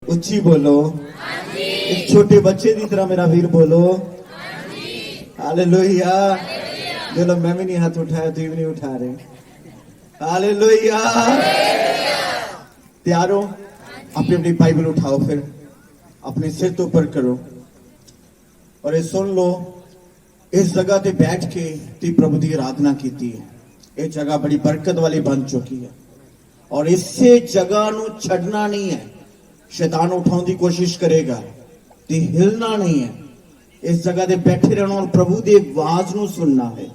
उच्ची बोलो। एक छोटे बच्चे की तरह मेरा वीर बोलो। हालेलुया। जो लोग मैं भी नहीं हाथ उठाया तो भी नहीं उठा रहे। हालेलुया। तैयार हो? अपनी अपनी बाइबल उठाओ, फिर अपने सिर तो ऊपर करो और ये सुन लो, इस जगह ते बैठ के ती प्रभु की आराधना की है। ये जगह बड़ी बरकत वाली बन चुकी है और इसे जगह नू छड़ना नहीं है। शैतान उठाने की कोशिश करेगा ती हिलना नहीं है। इस जगह ते बैठे रहना और प्रभु की आवाज नू सुनना है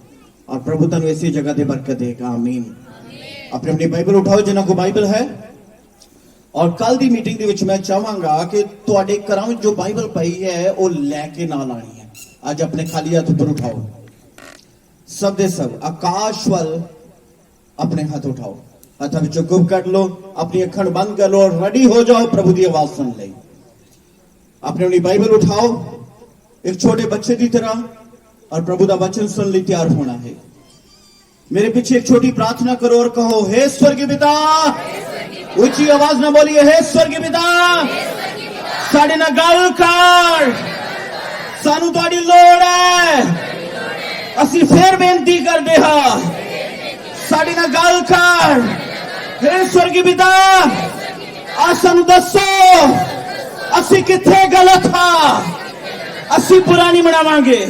और प्रभु तुहानू इसी जगह ते बरकत देगा। आमीन। अपनी अपनी बाइबल उठाओ जिन्हां को बाइबल है। और कल की मीटिंग दे विच मैं चाहांगा कि तुहाडे घरां विच जो बाइबल पई है वो लैके नाल आनी है। आज अपने खाली हाथ ऊपर उठाओ, सब दे सब आकाश वल अपने हाथ उठाओ, हाथों विचों गुब कट लो, अपनी अखण बंद कर लो और रेडी हो जाओ प्रभु की आवाज सुन ले। अपनी अपनी बाइबल उठाओ एक छोटे बच्चे की तरह और प्रभु का वचन सुन ले तैयार होना है। मेरे पीछे एक छोटी प्रार्थना करो और कहो, हे स्वर्गीय पिता। ऊंची आवाज ना बोलिए, हे स्वर्गीय पिता साडे नाल गल कर, सानू तुहाडी लोड़ है। असीं फिर बेनती करदे हां, साडे नाल गल कर। हे स्वर्गीय पिता आ सानू दसो असीं किथे गलत हां। असीं बुरा नहीं बनावांगे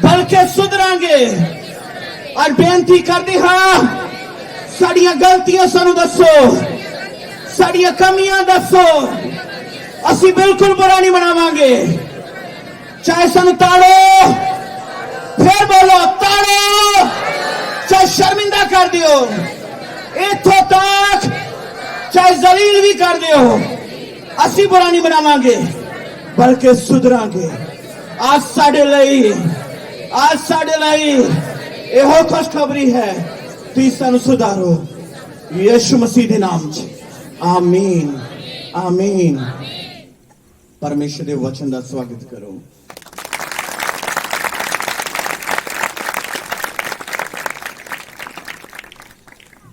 बल्कि सुधरांगे और बेनती करदे हां, साडियां गलतियां सानू दसो, साडियां कमियां दसो। असीं बिल्कुल बुरा नहीं बनावांगे। चाहे सानू ताड़ो, फिर बोलो ताड़ो, चाहे शर्मिंदा कर दियो, इथों तक चाहे जलील भी कर दियो, असीं बुरा नहीं बनावांगे बल्कि सुधरांगे। आज साडे लई एहो खुशखबरी है, तुसीं सानू सुधारो यीशु मसीह दे नाम च। आमीन आमीन। परमेश्वर के वचन का स्वागत करो।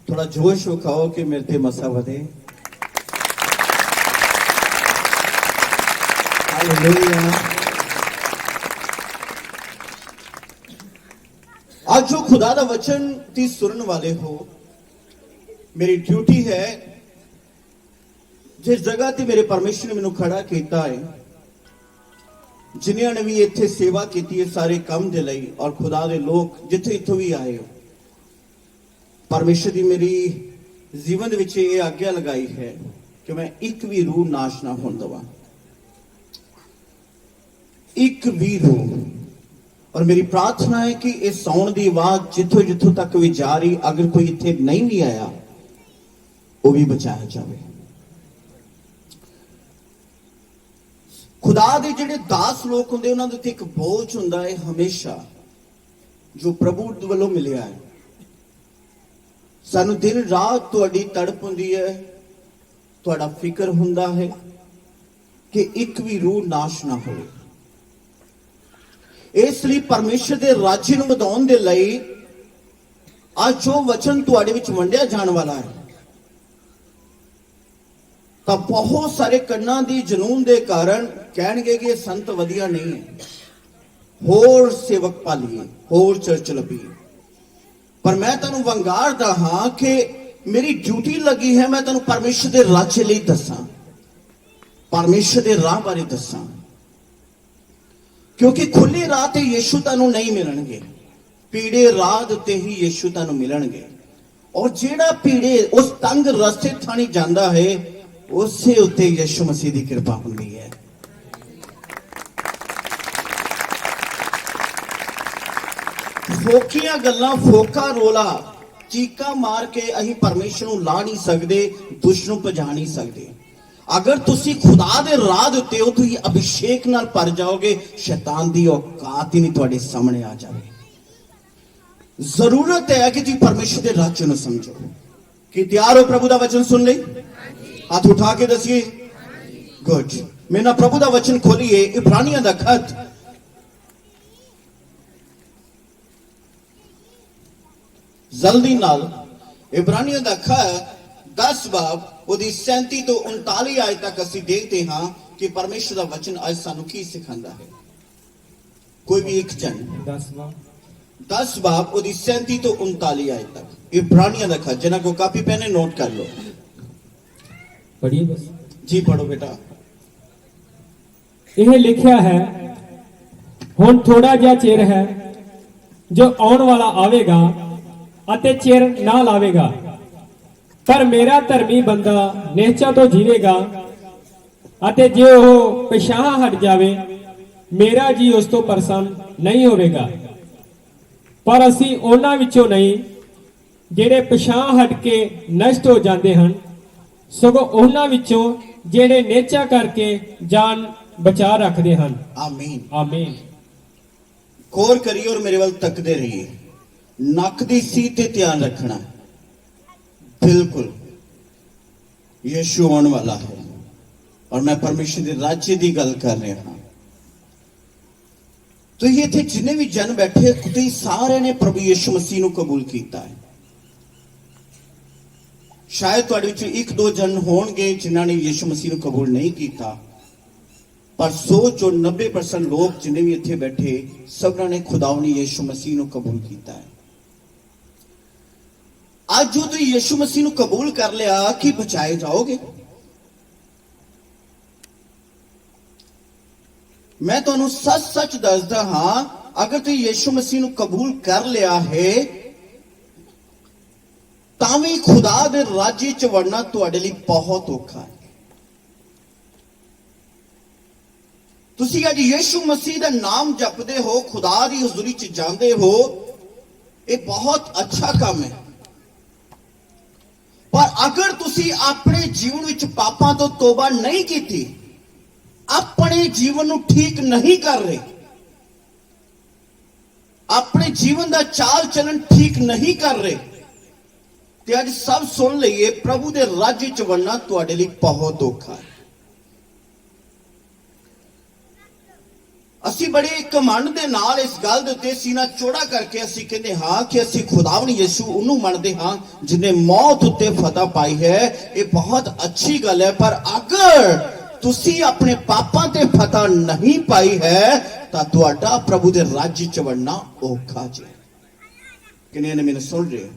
थोड़ा जोश विखाओ कि मेरे ते मसा वधे। हालेलुया। आज जो खुदा दा वचन ती सुनने वाले हो, मेरी ड्यूटी है जिस जगह ते मेरे परमेश्वर ने मैनू खड़ा किया है, जिन्होंने भी इत्थे सेवा की है सारे काम दे लई और खुदा दे लोग जिथे इथों भी आए हो, परमेश्वर की मेरी जीवन विच ये आज्ञा लगाई है कि मैं एक भी रूह नाश ना होने देवां, एक भी रूह। और मेरी प्रार्थना है कि इस साउंड की आवाज जिथों जिथों तक भी जा रही, अगर कोई इत्थे नहीं भी आया वो भी बचाया जाए। खुदा दे जिहड़े दास लोग हुंदे उन्हां दे उत्ते एक बोझ हुंदा है हमेशा, जो प्रभु वालों मिलिया है। सानू दिन रात तुहाडी तड़प हुंदी है, तुहाडा फिक्र हुंदा है कि एक भी रूह नाश ना होवे। इसलिए परमेश्वर के राज्य नूं वधाउण दे लई आज जो वचन तुहाडे विच वंडिया जाण वाला है, तो बहुत सारे कन्ना दी जनून दे कारण कहणगे कि संत वधिया नहीं है, होर सेवक पालिए, होर चर्च लभीए। पर मैं तुहानूं वंगारदा हां कि मेरी ड्यूटी लगी है, मैं तुहानूं परमेश्वर दे राज्य लई दसां, परमेश्वर दे राह बारे दसां। क्योंकि खुली राह ते यीशु तुहानूं नहीं मिलणगे, पीड़े राह ते ही यीशु तुहानूं मिलणगे। और जेड़ा पीड़े उस तंग रस्ते थाणी जांदा है, उसे उत्ते यीशु मसीह की कृपा हुंदी है। फोकियां गल्लां, फोका रोला, चीका मार के अहीं परमेश्वर नूं ला नहीं सकते, दुश्मन नूं भजा नहीं सकते। अगर तुसी खुदा दे राह दे उत्ते हो, तुसीं अभिषेक नाल भर जाओगे, शैतान दी औकात ही नहीं तुहाडे सामने आ जावे। जरूरत है कि तुसीं परमेश्वर दे राज्य नूं समझो। कि तैयार हो प्रभु दा वचन सुन ले? हाथ उठा के दसिए। गुड। मेरा प्रभु दा वचन खोलिए, इब्रानियां दा खत जल्दी नाल, इब्रानियां दा खत 10 ਬਾਬ ਉਹਦੀ 37 ਤੋਂ 39 ਆਇਤ ਤੱਕ ਅਸੀਂ ਦੇਖਦੇ ਹਾਂ ਕਿ ਪਰਮੇਸ਼ਰ ਦਾ ਵਚਨ ਅੱਜ ਸਾਨੂੰ ਕੀ ਸਿਖਾਉਂਦਾ ਹੈ। ਕੋਈ ਵੀ ਇੱਕ ਜਨ 10 ਬਾਬ ਉਹਦੀ 37 ਤੋਂ 39 ਆਇਤ ਤੱਕ ਇਬਰਾਨੀਆਂ ਦਾ ਖਤ, ਜਿਨ੍ਹਾਂ ਕੋ ਕਾਪੀ ਪੈਨ ਹੈ ਨੋਟ ਕਰ ਲਓ। पढ़िए बस। जी पढ़ो बेटा। यह लिखा है, हुण थोड़ा जिहा चिर है जो आउण वाला आवेगा अते चिर ना लावेगा, पर मेरा धर्मी बंदा निश्चय तो जीवेगा अते जे ओह पिछाह हट जावे मेरा जी उस तो प्रसन्न नहीं होवेगा। पर असी उन्हां विचों नहीं ਜਿਹੜੇ पिछाह हट के नष्ट हो जाते हैं, सगों उन्हां विचों ਜਿਹੜੇ ਨੇਚਾ ਕਰਕੇ ਜਾਨ ਬਚਾ ਰੱਖਦੇ ਹਨ। ਆਮੀਨ ਆਮੀਨ। ਗੌਰ ਕਰੀਏ ਔਰ ਮੇਰੇ ਵੱਲ ਤੱਕਦੇ ਰਹੀਏ। ਨੱਕ ਦੀ ਸੀਟ ਤੇ ਧਿਆਨ ਰੱਖਣਾ। ਬਿਲਕੁਲ ਯਿਸੂ ਆਉਣ ਵਾਲਾ ਹੈ ਔਰ ਮੈਂ ਪਰਮੇਸ਼ਰ ਦੇ ਰਾਜ ਦੀ ਗੱਲ ਕਰ ਰਿਹਾ ਹਾਂ। ਤੁਸੀਂ ਇੱਥੇ ਜਿੰਨੇ ਵੀ ਜਨ ਬੈਠੇ ਤੁਸੀਂ ਸਾਰਿਆਂ ਨੇ ਪ੍ਰਭੂ ਯਿਸੂ ਮਸੀਹ ਨੂੰ ਕਬੂਲ ਕੀਤਾ ਹੈ। ਸ਼ਾਇਦ ਤੁਹਾਡੇ ਵਿੱਚ ਇੱਕ ਦੋ ਜਨ ਹੋਣਗੇ ਜਿਨ੍ਹਾਂ ਨੇ ਯਿਸੂ ਮਸੀਹ ਨੂੰ ਕਬੂਲ ਨਹੀਂ ਕੀਤਾ, ਪਰ 100 ਚੋਂ 90% ਲੋਕ ਜਿੰਨੇ ਵੀ ਇੱਥੇ ਬੈਠੇ ਸਭਨਾਂ ਨੇ ਖੁਦਾਵੰਦ ਯਿਸੂ ਮਸੀਹ ਨੂੰ ਕਬੂਲ ਕੀਤਾ ਹੈ। ਅੱਜ ਜੋ ਤੁਸੀਂ ਯਿਸੂ ਮਸੀਹ ਨੂੰ ਕਬੂਲ ਕਰ ਲਿਆ ਕਿ ਬਚਾਏ ਜਾਓਗੇ? ਮੈਂ ਤੁਹਾਨੂੰ ਸੱਚ ਦੱਸਦਾ ਹਾਂ, ਅਗਰ ਤੁਸੀਂ ਯਿਸੂ ਮਸੀਹ ਨੂੰ ਕਬੂਲ ਕਰ ਲਿਆ ਹੈ ਤਾਂ ਵੀ ਖੁਦਾ ਦੇ ਰਾਜ ਵਿੱਚ ਵੜਨਾ ਤੁਹਾਡੇ ਲਈ ਬਹੁਤ ਔਖਾ ਹੈ। ਤੁਸੀਂ ਅੱਜ ਯਿਸੂ ਮਸੀਹ ਦਾ ਨਾਮ ਜਪਦੇ ਹੋ, ਖੁਦਾ ਦੀ ਹਜ਼ੂਰੀ 'ਚ ਜਾਂਦੇ ਹੋ, ਇਹ ਬਹੁਤ ਅੱਛਾ ਕੰਮ ਹੈ। ਪਰ ਅਗਰ ਤੁਸੀਂ ਆਪਣੇ ਜੀਵਨ ਵਿੱਚ ਪਾਪਾਂ ਤੋਂ ਤੋਬਾ ਨਹੀਂ ਕੀਤੀ, ਆਪਣੇ ਜੀਵਨ ਨੂੰ ਠੀਕ ਨਹੀਂ ਕਰ ਰਹੇ, ਆਪਣੇ ਜੀਵਨ ਦਾ ਚਾਲ ਚਲਨ ਠੀਕ ਨਹੀਂ ਕਰ ਰਹੇ, ਤੇ ਅੱਜ ਸਭ ਸੁਣ ਲਈਏ ਪ੍ਰਭੂ ਦੇ ਰਾਜ ਵਿੱਚ ਵੜਨਾ ਤੁਹਾਡੇ ਲਈ ਬਹੁਤ ਔਖਾ ਹੈ। ਅਸੀਂ ਬੜੇ ਘਮੰਡ ਦੇ ਨਾਲ ਇਸ ਗੱਲ ਦੇ ਉੱਤੇ ਸੀਨਾ ਚੌੜਾ ਕਰਕੇ ਅਸੀਂ ਕਹਿੰਦੇ ਹਾਂ ਕਿ ਅਸੀਂ ਖੁਦਾਵੰਦ ਯਿਸੂ ਉਹਨੂੰ ਮੰਨਦੇ ਹਾਂ ਜਿਹਨੇ ਮੌਤ ਉੱਤੇ ਫਤਹ ਪਾਈ ਹੈ। ਇਹ ਬਹੁਤ ਅੱਛੀ ਗੱਲ ਹੈ, ਪਰ ਅਗਰ ਤੁਸੀਂ ਆਪਣੇ ਪਾਪਾਂ ਤੇ ਫਤਹ ਨਹੀਂ ਪਾਈ ਹੈ ਤਾਂ ਤੁਹਾਡਾ ਪ੍ਰਭੂ ਦੇ ਰਾਜ ਵਿੱਚ ਵੜਨਾ ਔਖਾ ਜੀ। ਕਿੰਨੇ ਨੇ ਮੈਨੂੰ ਸੁਣ ਰਹੇ?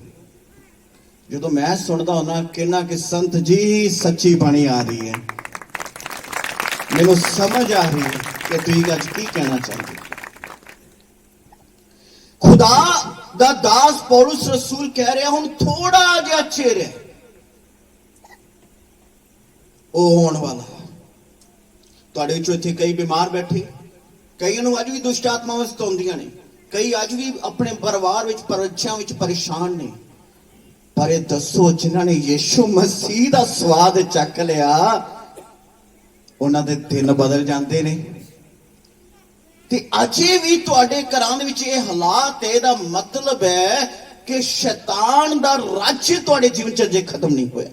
ਜਦੋਂ ਮੈਂ ਸੁਣਦਾ ਹੁੰਦਾ ਕਿੰਨਾ ਕਿ ਸੰਤ ਜੀ ਸੱਚੀ ਬਾਣੀ ਆ ਰਹੀ ਹੈ, ਮੈਨੂੰ ਸਮਝ ਆ ਰਹੀ ਹੈ ਕਿ ਤੁਸੀਂ ਅੱਜ ਕੀ ਕਹਿਣਾ ਚਾਹੁੰਦੇ। ਖੁਦਾ ਦਾ ਦਾਸ ਪੌਲਸ ਰਸੂਲ ਕਹਿ ਰਿਹਾ ਹੁਣ ਥੋੜਾ ਜਿਹਾ ਚਿਰ ਹੈ, ਉਹ ਹੋਣ ਵਾਲਾ। ਤੁਹਾਡੇ ਵਿੱਚੋਂ ਇੱਥੇ ਕਈ ਬਿਮਾਰ ਬੈਠੇ, ਕਈਆਂ ਨੂੰ ਅੱਜ ਵੀ ਦੁਸ਼ਟ ਆਤਮਾਵਾਂ ਸਤਾਉਂਦੀਆਂ ਨੇ, ਕਈ ਅੱਜ ਵੀ ਆਪਣੇ ਪਰਿਵਾਰ ਵਿੱਚ ਪਰਚਿਆਂ ਵਿੱਚ ਪਰੇਸ਼ਾਨ ਨੇ। ਪਰ ਇਹ ਦੱਸੋ ਜਿਨ੍ਹਾਂ ਨੇ ਯਿਸੂ ਮਸੀਹ ਦਾ ਸਵਾਦ ਚੱਕ ਲਿਆ ਉਹਨਾਂ ਦੇ ਦਿਨ ਬਦਲ ਜਾਂਦੇ ਨੇ। ਤੇ ਅਜੇ ਵੀ ਤੁਹਾਡੇ ਘਰਾਂ ਦੇ ਵਿੱਚ ਇਹ ਹਾਲਾਤ, ਇਹਦਾ ਮਤਲਬ ਹੈ ਕਿ ਸ਼ੈਤਾਨ ਦਾ ਰਾਜ ਤੁਹਾਡੇ ਜੀਵਨ 'ਚ ਅਜੇ ਖਤਮ ਨਹੀਂ ਹੋਇਆ।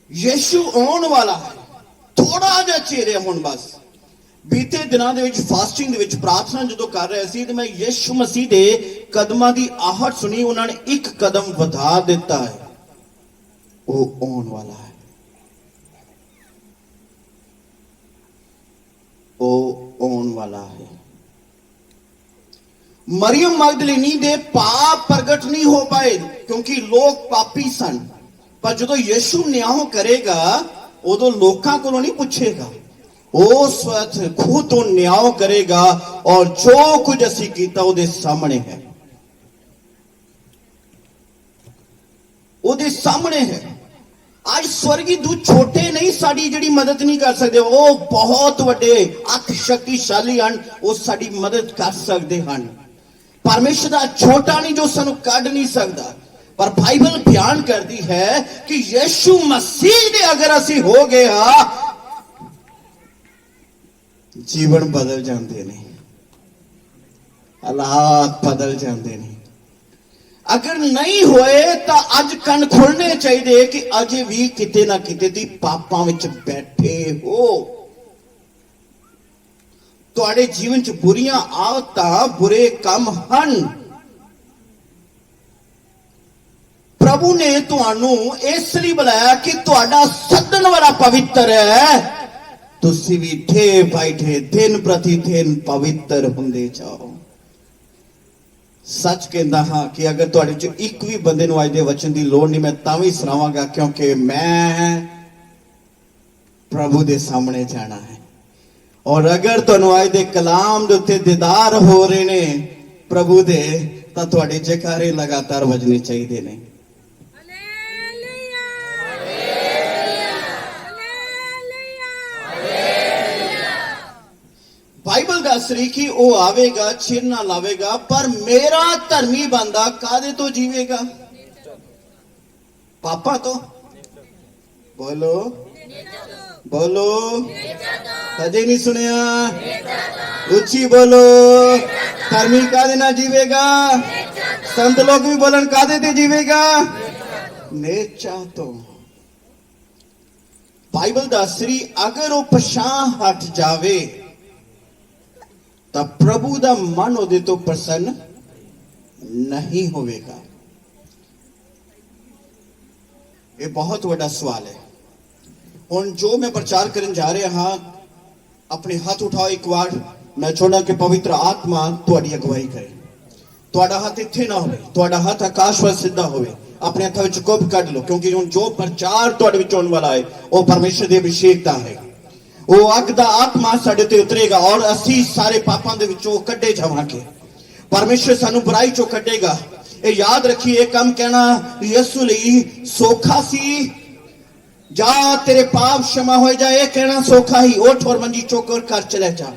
ਯਿਸੂ ਆਉਣ ਵਾਲਾ ਹੈ, ਥੋੜਾ ਜਿਹਾ ਚਿਰ ਹੈ ਹੁਣ ਬਸ। ਬੀਤੇ ਦਿਨਾਂ ਦੇ ਵਿੱਚ ਫਾਸਟਿੰਗ ਦੇ ਵਿੱਚ ਪ੍ਰਾਰਥਨਾ ਜਦੋਂ ਕਰ ਰਿਹਾ ਸੀ ਤੇ ਮੈਂ ਯਿਸੂ ਮਸੀਹ ਦੇ ਕਦਮਾਂ ਦੀ ਆਹਟ ਸੁਣੀ। ਉਹਨਾਂ ਨੇ ਇੱਕ ਕਦਮ ਵਧਾ ਦਿੱਤਾ ਹੈ, ਉਹ ਆਉਣ ਵਾਲਾ ਹੈ, ਉਹ ਆਉਣ ਵਾਲਾ ਹੈ। ਮਰੀਮ ਮਗਦਲੀਨੀ ਦੇ ਪਾਪ ਪ੍ਰਗਟ ਨਹੀਂ ਹੋ ਪਾਏ ਕਿਉਂਕਿ ਲੋਕ ਪਾਪੀ ਸਨ, ਪਰ ਜਦੋਂ ਯਿਸੂ ਨਿਆਂ ਕਰੇਗਾ ਉਦੋਂ ਲੋਕਾਂ ਕੋਲੋਂ ਨਹੀਂ ਪੁੱਛੇਗਾ, ਉਸ ਵਕਤ ਖੁਦ ਤੋਂ ਨਿਆਂ ਕਰੇਗਾ ਔਰ ਜੋ ਕੁਝ ਅਸੀਂ ਕੀਤਾ ਉਹਦੇ ਸਾਹਮਣੇ ਹੈ, ਉਹਦੇ ਸਾਹਮਣੇ ਹੈ। ਅੱਜ ਸਵਰਗੀ ਦੂਤ ਛੋਟੇ ਨਹੀਂ ਸਾਡੀ ਜਿਹੜੀ ਮਦਦ ਨਹੀਂ ਕਰ ਸਕਦੇ, ਉਹ ਬਹੁਤ ਵੱਡੇ ਅਤ ਸ਼ਕਤੀਸ਼ਾਲੀ ਹਨ, ਉਹ ਸਾਡੀ ਮਦਦ ਕਰ ਸਕਦੇ ਹਨ। ਪਰਮੇਸ਼ਰ ਦਾ ਛੋਟਾ ਨਹੀਂ ਜੋ ਸਾਨੂੰ ਕੱਢ ਨਹੀਂ ਸਕਦਾ। ਪਰ ਬਾਈਬਲ ਬਿਆਨ ਕਰਦੀ ਹੈ ਕਿ ਯਿਸੂ ਮਸੀਹ ਦੇ ਅਗਰ ਅਸੀਂ ਹੋ ਗਏ ਹਾਂ, ਜੀਵਨ ਬਦਲ ਜਾਂਦੇ ਨੇ, ਹਾਲਾਤ ਬਦਲ ਜਾਂਦੇ ਨੇ। ਅਗਰ ਨਹੀਂ ਹੋਏ ਤਾਂ ਅੱਜ ਕੰਨ ਖੋਲਣੇ ਚਾਹੀਦੇ ਕਿ ਅਜੇ ਵੀ ਕਿਤੇ ਨਾ ਕਿਤੇ ਦੀ ਪਾਪਾਂ ਵਿੱਚ ਬੈਠੇ ਹੋ। ਤੁਹਾਡੇ ਜੀਵਨ 'ਚ ਬੁਰੀਆਂ ਆਦਤਾਂ, ਬੁਰੇ ਕੰਮ ਹਨ, प्रभु ने तुहानू इसलिए बुलाया कि तुहाडा सदन वाला पवित्र है, तुसी भी डे बाय डे दिन प्रति दिन पवित्र हुंदे जाओ। सच कहता हाँ कि अगर तुहाडे चों एक भी बंदे नूं अज दे वचन की लोड़ नहीं, मैं तां भी सुणावांगा, क्योंकि मैं प्रभु दे सामने जाना है। और अगर तुहानू अज दे कलाम दे उत्ते दीदार हो रहे ने प्रभु दे, तां तुहाडे जयकारे लगातार वजने चाहिए ने। बाइबल दस रही कि वो आवेगा, चिर ना लावेगा, पर मेरा धर्मी बंदा कादे तो जीवेगा? पापा तो बोलो बोलो, कदे नहीं सुनिया, उच्ची बोलो। धर्मी कादे ना जीवेगा? संत लोग भी बोलन कादे ते जीवेगा? नेचा तो। बाइबल दस रही अगर वो पछाण हट जावे तो प्रभु दा मन उहदे तो प्रसन्न नहीं होवेगा। ये बहुत बड़ा सवाल है। हुण जो मैं प्रचार करने जा रहा हाँ, अपने हाथ उठाओ एक बार। मैं चाहना कि पवित्र आत्मा तुहाडी अगुवाई करे। तुहाडा हाथ इत्थे ना होवे, तुहाडा हाथ आकाश वाल सीधा होवे। अपने हाथों विच कुब कढ लो, क्योंकि हुण जो प्रचार तुहाडे विच होण वाला है वो परमेश्वर दी अभिषेक दा है। वो अग दा आत्मा साडे ते उतरेगा और असी सारे पापां दे विचों कड्डे जावांगे। परमेश्वर सानू बुराई चों कड्डेगा। ये याद रखिए, कम कहना यसू लई सौखा सी, जा तेरे पाप क्षमा हो जाए, कहना सौखा ही। उठ और मंजी चोकर कर चले जा।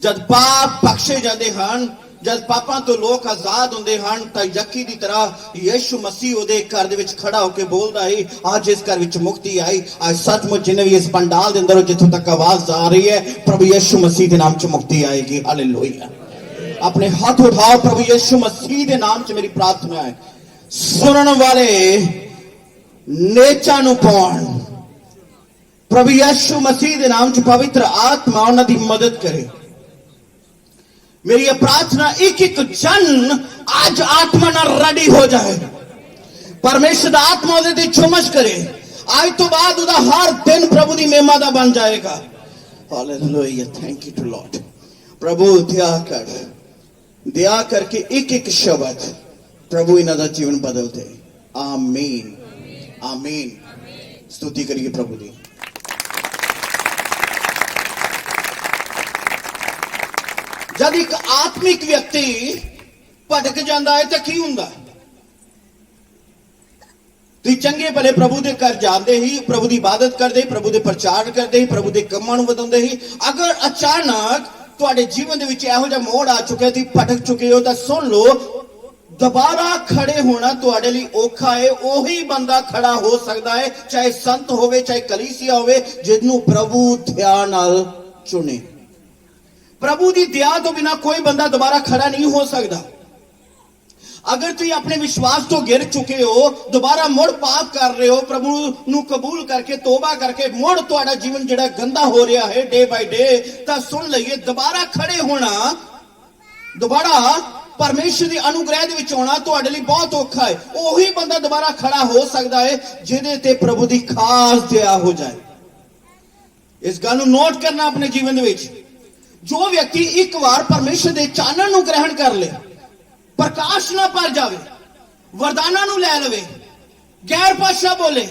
जद पाप बख्शे जाते हैं, जद पापां तो लोग आजाद होंदे हैं, तां यक्की दी तरह यीशु मसीह उहदे घर दे विच खड़ा होके बोलदा है, आज इस घर विच मुक्ति आई। आज सचमुच जिन्हें भी इस पंडाल दे अंदर जिथों तक आवाज आ रही है, प्रभु यीशु मसीह के नाम च मुक्ति आएगी। हालेलुया। अपने हाथ उठाओ। प्रभु यीशु मसीह के नाम च मेरी प्रार्थना है, सुनने वाले नेचा नूं पाउण, प्रभु यीशु मसीह के नाम च पवित्र आत्मा उन्हां दी मदद करे। मेरी यह प्रार्थना एक एक जन आज आत्मा ना रेडी हो जाए। परमेश्वर दा आत्मा उहदे ते चुमश करे। आज तो बाद उहदा हर दिन प्रभु दी महिमा दा बन जाएगा। Hallelujah. Thank you to Lord. प्रभु दया करके एक एक शब्द प्रभु इन्हां दा जीवन बदल दे। आमीन आमीन। स्तुति करिए प्रभु दी। जब एक आत्मिक व्यक्ति भटक जाता है तो की हुंदा? तुसीं चंगे भले प्रभु दे घर जाते ही, प्रभु की इबादत करते ही, प्रभु दे प्रचार करते ही, प्रभु दे कामां नूं वधाउंदे ही, अगर अचानक तुहाडे जीवन दे विच इहो जिहा मोड़ आ चुका, तुसीं भटक चुके हो, तो सुन लो, दोबारा खड़े होना तुहाडे लई औखा है। ओही बंदा खड़ा हो सकता है, चाहे संत होवे, चाहे कलीसिया होवे, जिन्नू प्रभु ध्यान नाल चुने। प्रभु की दया तो बिना कोई बंदा दोबारा खड़ा नहीं हो सकता। अगर तुम अपने विश्वास तो गिर चुके हो, दोबारा मुड़ पाप कर रहे हो, प्रभु नू कबूल करके तोबा करके मुड़ तुम्हारा जीवन जिहड़ा गंदा हो रहा है डे बाय डे, तो सुन लइए, दोबारा खड़े होना, दोबारा परमेश्वर की अनुग्रह दे विच आउणा तुहाडे लई बहुत औखा है। ओही बंदा दोबारा खड़ा हो सकता है जिहदे ते प्रभु की खास दया हो जाए। इस गल नूं नोट करना अपने जीवन दे विच। जो व्यक्ति एक बार परमेश्वर के चानन नूं ग्रहण कर ले, प्रकाश ना भर जावे, वरदाना नूं लै लवे, गैर भाषा बोले,